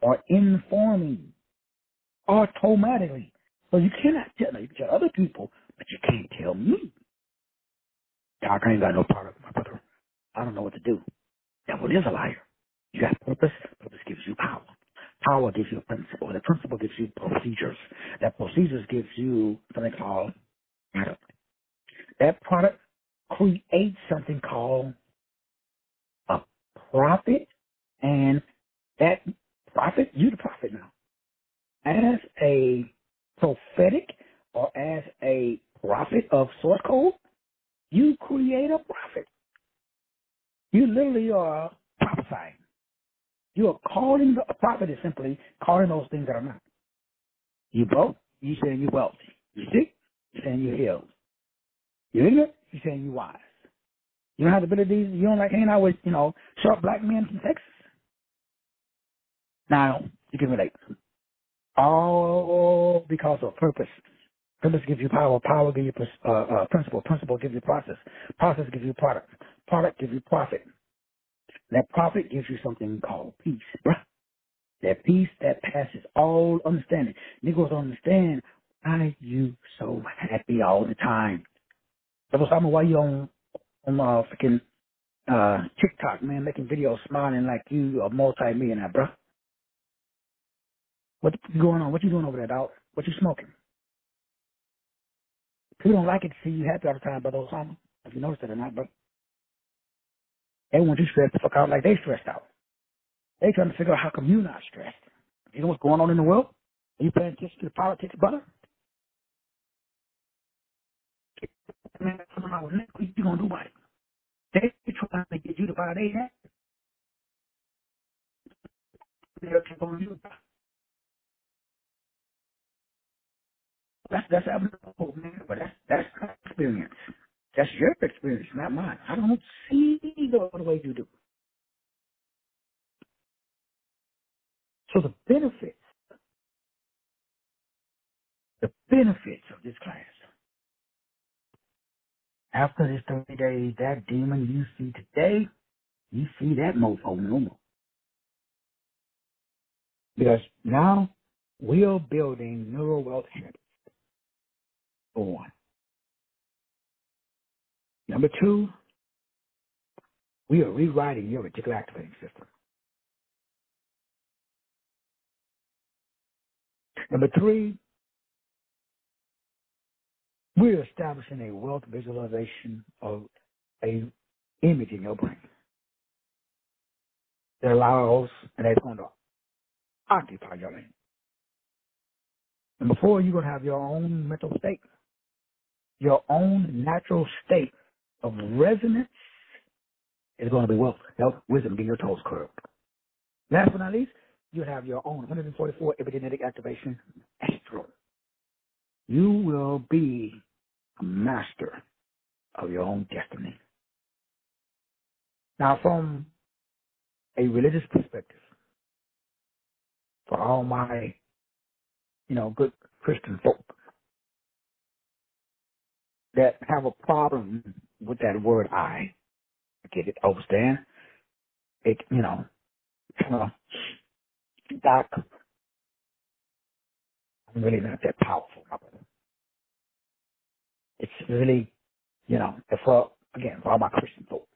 or informing automatically. So you cannot tell, you can tell other people, but you can't tell me. Doc, I ain't got no product, my brother. I don't know what to do. Devil is a liar. You got purpose. Purpose gives you power. Power gives you a principle. The principle gives you procedures. That procedures gives you something called product. That product creates something called a profit, and that profit, you the profit now. As a prophetic or as a prophet of source code, you create a profit. You literally are prophesying. You are calling a prophet is simply calling those things that are not. You broke, you saying you wealthy. You sick, you saying you healed. You ignorant, you saying you wise. You don't have the abilities, you don't like hanging out with, short black men from Texas. Now, you can relate. All because of purpose. Purpose gives you power. Power gives you principle. Principle gives you process. Process gives you product. Product gives you profit. That profit gives you something called peace, bruh. That peace that passes all understanding. Negroes don't understand why you so happy all the time. Brother Simon, why you on freaking TikTok, man, making videos smiling like you a multi-millionaire, bruh? What's going on? What you doing over there, dog? What you smoking? People don't like it to see you happy all the time, Brother Osama. If you notice it or not, but they want you stressed the fuck out like they stressed out. They trying to figure out how come you not stressed. You know what's going on in the world? Are you paying attention to the politics, brother? Man, come on, what you gonna do about it? They trying to get you to buy their hat. They'll keep on you. That's abnormal, man. But that's experience. That's your experience, not mine. I don't see the way you do. So the benefits of this class. After this 30 days, that demon you see today, you see that mofo no more. Because now we are building neurowealth habits, for one. Number two, we are rewriting your reticular activating system. Number three, we're establishing a wealth visualization of a image in your brain that allows, and that's going to occupy your brain. Number four, you're going to have your own mental state, your own natural state of resonance is going to be wealth, health, wisdom, getting your toes curled. Last but not least, you'll have your own 144 epigenetic activation astral. You will be a master of your own destiny. Now, from a religious perspective, for all my, good Christian folk that have a problem with that word I get it, understand? It, kind of, Doc, I'm really not that powerful, my brother. It's really, for all my Christian folk,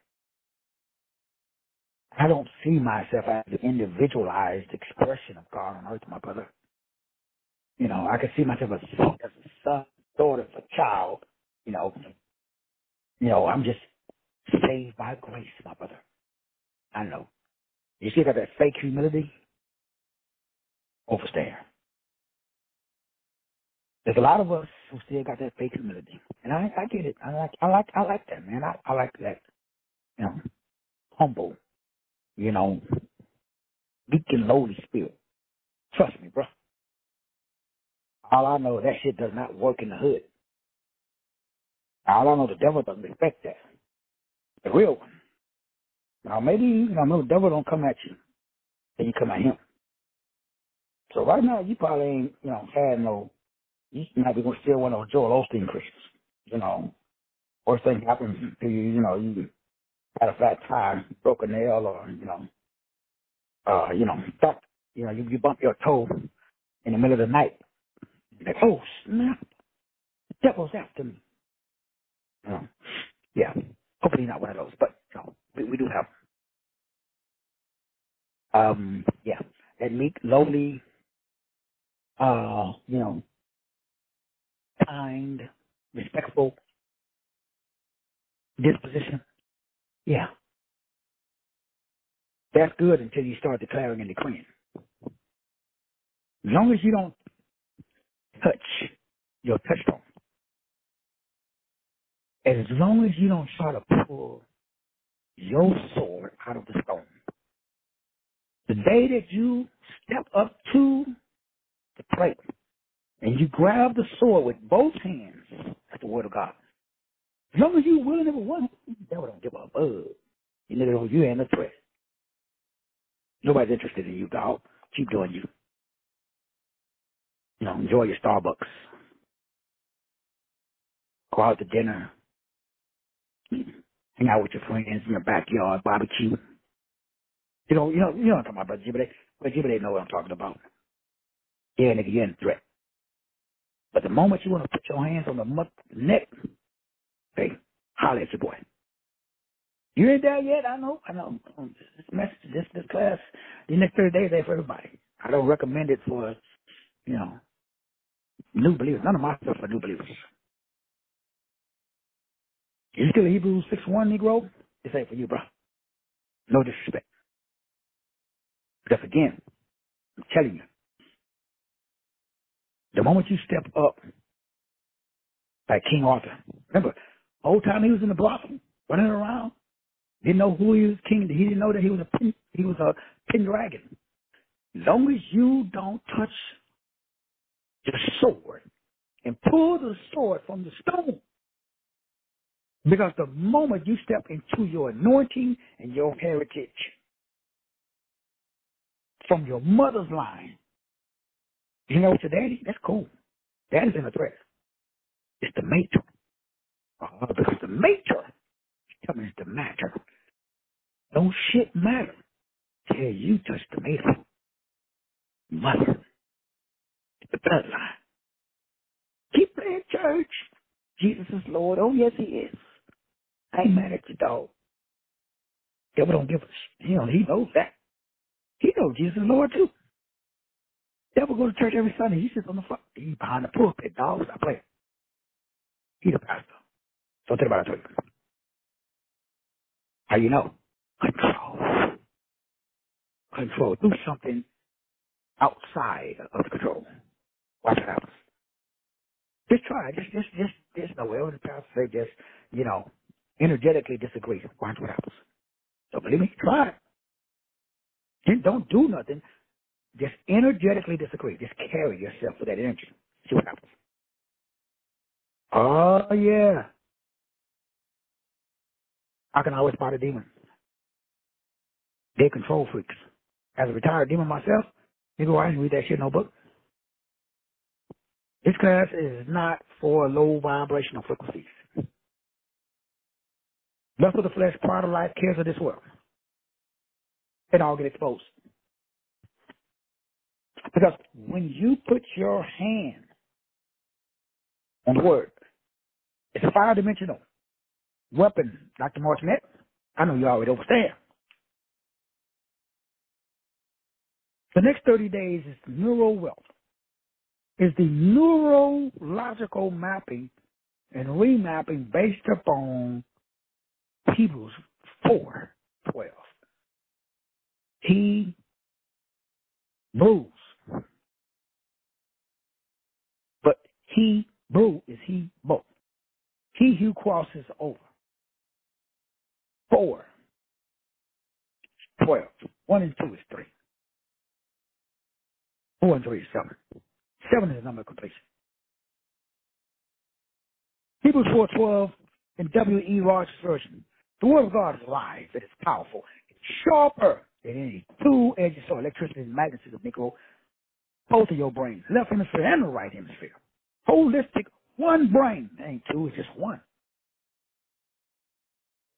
I don't see myself as an individualized expression of God on earth, my brother. I can see myself as a son, daughter, a child. You know, I'm just saved by grace, my brother. I know. You see that fake humility? Overstand. There's a lot of us who still got that fake humility, and I get it. I like that, man. I like that. Humble. Meek and lowly spirit. Trust me, bro. All I know, that shit does not work in the hood. All I know, the devil doesn't respect that. The real one. Now, maybe, the devil don't come at you, then you come at him. So right now, you probably ain't, had no, you might be going to steal one of those Joel Osteen Christians. Worst thing happens to you, you had a flat tire, broke a nail, or, stuck, you bump your toe in the middle of the night. Like, oh, snap, the devil's after me. Yeah, hopefully not one of those, but, we do have yeah, that meek, lowly, kind, respectful disposition. Yeah, that's good until you start declaring and decreeing. As long as you don't touch your touchstone, as long as you don't try to pull your sword out of the stone, the day that you step up to the plate and you grab the sword with both hands, that's the word of God. As long as you're willing to one, the devil don't give a bug. You ain't a threat. Nobody's interested in you, dog. Keep doing you. Enjoy your Starbucks. Go out to dinner. Hang out with your friends in your backyard, barbecue. You know what I'm talking about, Brother Jibba. But Jibba know what I'm talking about. Yeah, nigga, you ain't a threat. But the moment you want to put your hands on the neck, hey, holler at your boy. You ain't there yet, I know. This message, this class, the next 30 days ain't for everybody. I don't recommend it for, new believers. None of my stuff for new believers. You still a Hebrews 6:1 Negro? This ain't for you, bro. No disrespect. Because again, I'm telling you, the moment you step up like King Arthur, remember, whole time he was in the brothel, running around, didn't know who he was king. He didn't know that he was a Pendragon. As long as you don't touch the sword and pull the sword from the stone, because the moment you step into your anointing and your heritage from your mother's line, you know what your daddy? That's cool. Daddy's in a threat. It's the mater. Because the mater, tell me it's the matter. Don't shit matter till you touch the mater. Mother. The bloodline. Keep playing church. Jesus is Lord. Oh, yes, he is. I ain't mad at you, dog. Devil don't give a shit. He knows that. He knows Jesus is Lord, too. Devil go to church every Sunday. He sits on the front. He behind the pulpit, dog. Stop playing. He the pastor. So think about it. How you know? Control. Control. Do something outside of the control. Watch what happens. Just try it. Just no way. The pastor say just, energetically disagree. Watch what happens. So believe me, try it. And don't do nothing. Just energetically disagree. Just carry yourself with that energy. See what happens. Oh, yeah. I can always spot a demon. They're control freaks. As a retired demon myself, you go out and read that shit in no book. This class is not for low vibrational frequencies. Lust of the flesh, pride of life, cares of this world. It all get exposed. Because when you put your hand on the word, it's a 5-dimensional weapon, Dr. Martinet. I know you already understand. The next 30 days is Neurowealth. Is the neurological mapping and remapping based upon Hebrews 4:12. He brews, but he brew is he both. He who crosses over. 4:12. 1 and 2 is 3. 4 and 3 is 7. 7 is the number of completion. Hebrews 4:12 in W.E. Rogers' version. The word of God is alive. It is powerful. It's sharper than any two-edged sword. Electricity and magnetism, Negro. Both of your brains, left hemisphere and the right hemisphere. Holistic, one brain. It ain't two, it's just one.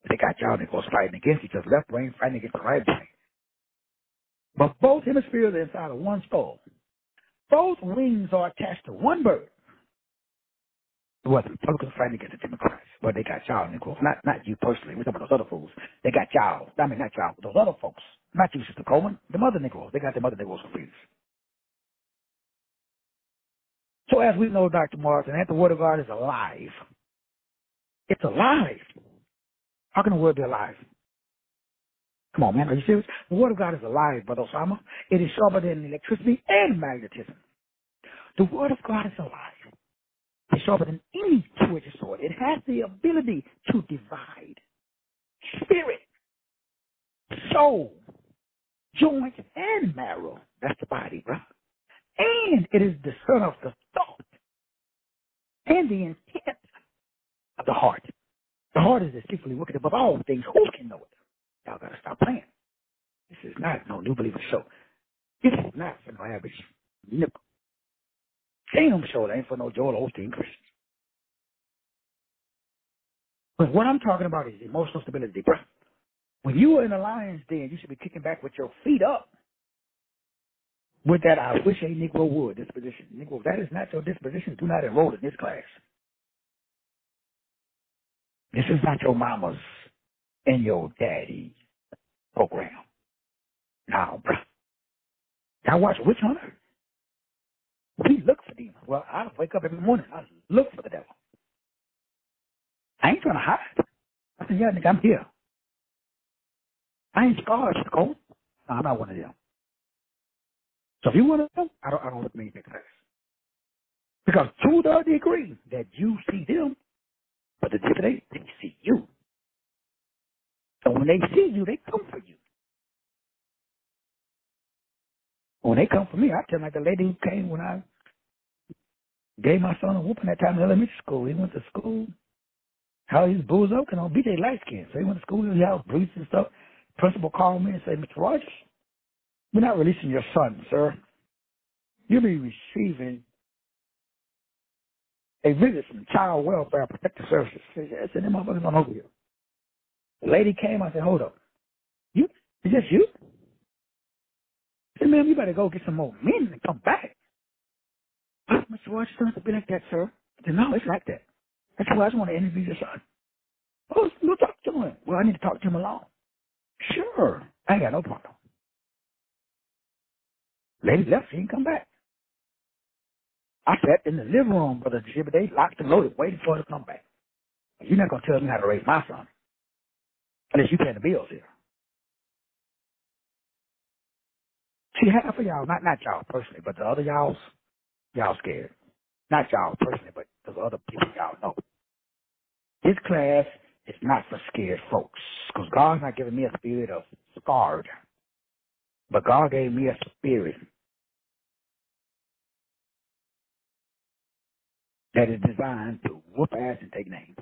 They got y'all Negroes fighting against each other. Left brain fighting against the right brain. But both hemispheres are inside of one skull. Both wings are attached to one bird. Well, the Republicans fighting against the Democrats. But they got y'all Negroes. Not you personally. We're talking about those other fools. They got y'all. I mean, not y'all. Those other folks. Not you, Sister Coleman. Them other Negroes. They got them other Negroes for freedom. So as we know, Dr. Martin, that the Word of God is alive. It's alive. How can the Word be alive? Come on, man. Are you serious? The Word of God is alive, Brother Osama. It is sharper than electricity and magnetism. The Word of God is alive. It's sharper than any two-edged sword. It has the ability to divide spirit, soul, joints, and marrow. That's the body, bro. And it is the son of the thought and the intent of the heart. The heart is deceitfully wicked above all things. Who can know it? Y'all got to stop playing. This is not no New Believer show. This is not for no average nipple. Damn show. It ain't for no Joel Osteen Christians. But what I'm talking about is emotional stability, bro. When you are in a lion's den, you should be kicking back with your feet up. With that, I wish a Negro would disposition. Negro, if that is not your disposition, do not enroll in this class. This is not your mama's and your daddy's program. Now, bro. Y'all watch Witch Hunter? We look for demons. Well, I wake up every morning. I look for the devil. I ain't trying to hide. I said, yeah, nigga, I'm here. I ain't scarred, Cole. No, I'm not one of them. So if you want to know, I don't look at me in class. Because to the degree that you see them, but the difference they see you. So when they see you, they come for you. When they come for me, I tell them like the lady who came when I gave my son a whooping that time in elementary school. He went to school. How he's booze up, and on BJ light skin. So he went to school, he had briefs and stuff. Principal called me and said, Mr. Rogers, we're not releasing your son, sir. You'll be receiving a visit from Child Welfare Protective Services. I said, them motherfuckers on over here. The lady came, I said, hold up. You? Is this you? I said, ma'am, you better go get some more men and come back. Mr. Rogers, it doesn't have to be like that, sir. I said, no, it's like that. That's why I just want to interview your son. Oh, we'll talk to him. Well, I need to talk to him alone. Sure. I ain't got no problem. Lady left, she didn't come back. I sat in the living room, Brother Jibba. They locked and loaded, waiting for her to come back. You're not going to tell me how to raise my son. Unless you pay the bills here. See, half of y'all, not y'all personally, but the other y'all scared. Not y'all personally, but the other people y'all know. This class is not for scared folks. Because God's not giving me a spirit of scarred. But God gave me a spirit that is designed to whoop ass and take names.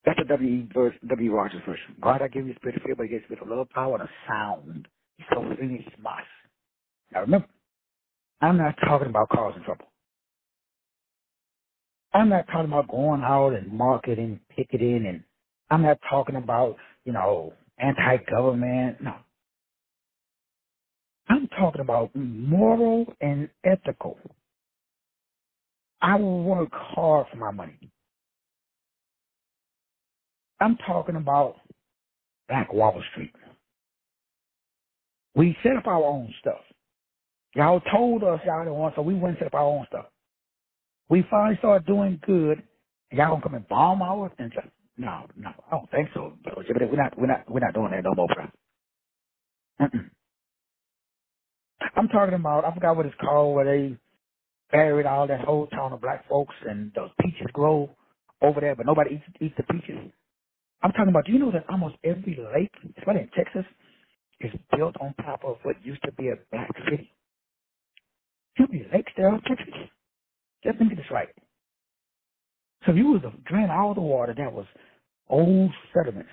That's the W. Rogers version. God, I give you a spirit of fear, but he gives you a spirit of love, power, and a sound. So really smart. Now remember, I'm not talking about causing trouble. I'm not talking about going out and marketing, picketing, and I'm not talking about, anti-government. No. I'm talking about moral and ethical. I will work hard for my money. I'm talking about Black Wall Street. We set up our own stuff. Y'all told us y'all didn't want, so we went and set up our own stuff. We finally started doing good. And y'all gonna come and bomb ours and just no, I don't think so. We're not doing that no more, bro. Mm-mm. I'm talking about, I forgot what it's called, where they buried all that whole town of black folks and those peaches grow over there, but nobody eats the peaches. I'm talking about, do you know that almost every lake, especially in Texas, is built on top of what used to be a black city? How many lakes there are in Texas? Just think of this right. So if you was to drain all the water, that was old sediments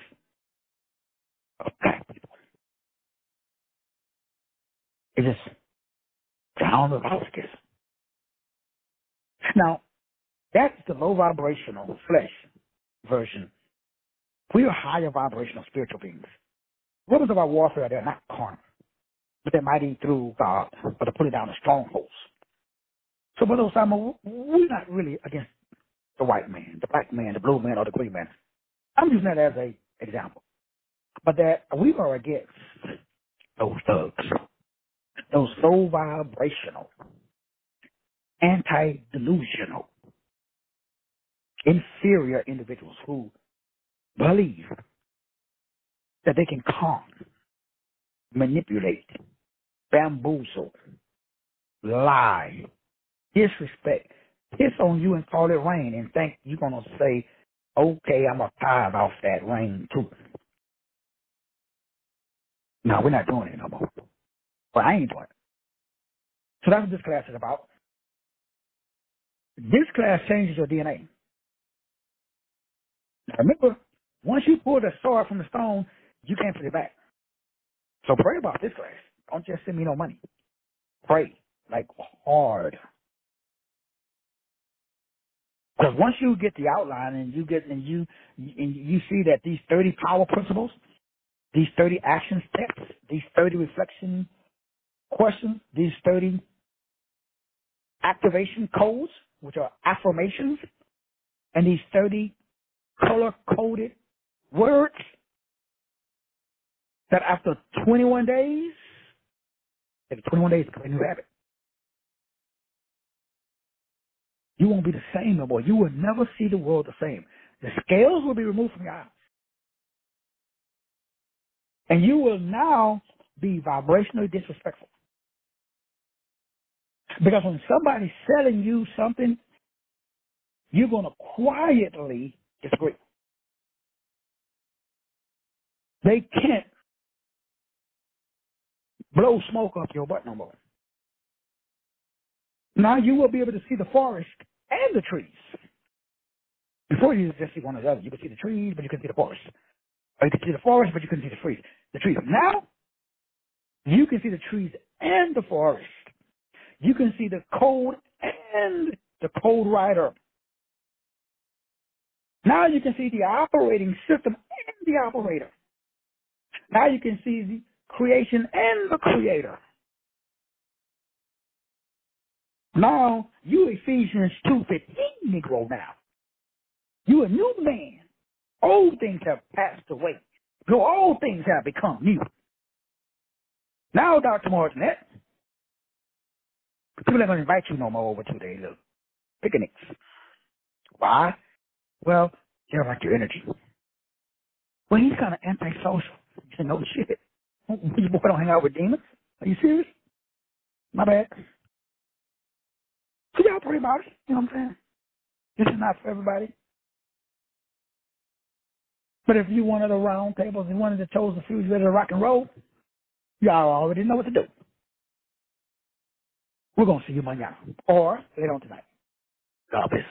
of black people. It just drowned the Oscars. Now, that's the low vibrational flesh version. We are higher vibrational spiritual beings. Weapons of our warfare, they're not carnal, but they're mighty through God, or to put it down in strongholds. So, Brother Osama, we're not really against the white man, the black man, the blue man, or the green man. I'm using that as an example. But that we are against those thugs, those low vibrational, anti-delusional, inferior individuals who believe that they can con, manipulate, bamboozle, lie, disrespect, piss on you and call it rain and think you're going to say, okay, I'm going to tithe off that rain too. No, we're not doing it no more. Well, I ain't doing it. So that's what this class is about. This class changes your DNA. Now remember, once you pull the sword from the stone, you can't put it back. So pray about this class. Don't just send me no money. Pray, like hard. Because once you get the outline and you see that these 30 power principles, these 30 action steps, these 30 reflection questions, these 30 activation codes, which are affirmations, and these 30 color-coded words, that after 21 days, it's 21 days to become a new habit. You won't be the same no more. You will never see the world the same. The scales will be removed from your eyes. And you will now be vibrationally disrespectful. Because when somebody's selling you something, you're going to quietly disagree. They can't blow smoke up your butt no more. Now you will be able to see the forest and the trees. Before you just see one or the other. You could see the trees, but you couldn't see the forest. Or you could see the forest, but you couldn't see the trees. Now, you can see the trees and the forest. You can see the code and the code writer. Now you can see the operating system and the operator. Now you can see the creation and the creator. Now, you Ephesians 2:15 Negro now. You a new man. Old things have passed away. So all things have become new. Now, Dr. Martinet, people are going to invite you no more over to their little picnics. Why? Well, they don't like your energy. Well, he's kind of antisocial. You said, no shit. You boy don't hang out with demons? Are you serious? My bad. So y'all pray about it. You know what I'm saying? This is not for everybody. But if you one of the round tables and one of the chosen few ready to rock and roll, y'all already know what to do. We're going to see you mañana or later on tonight. God bless.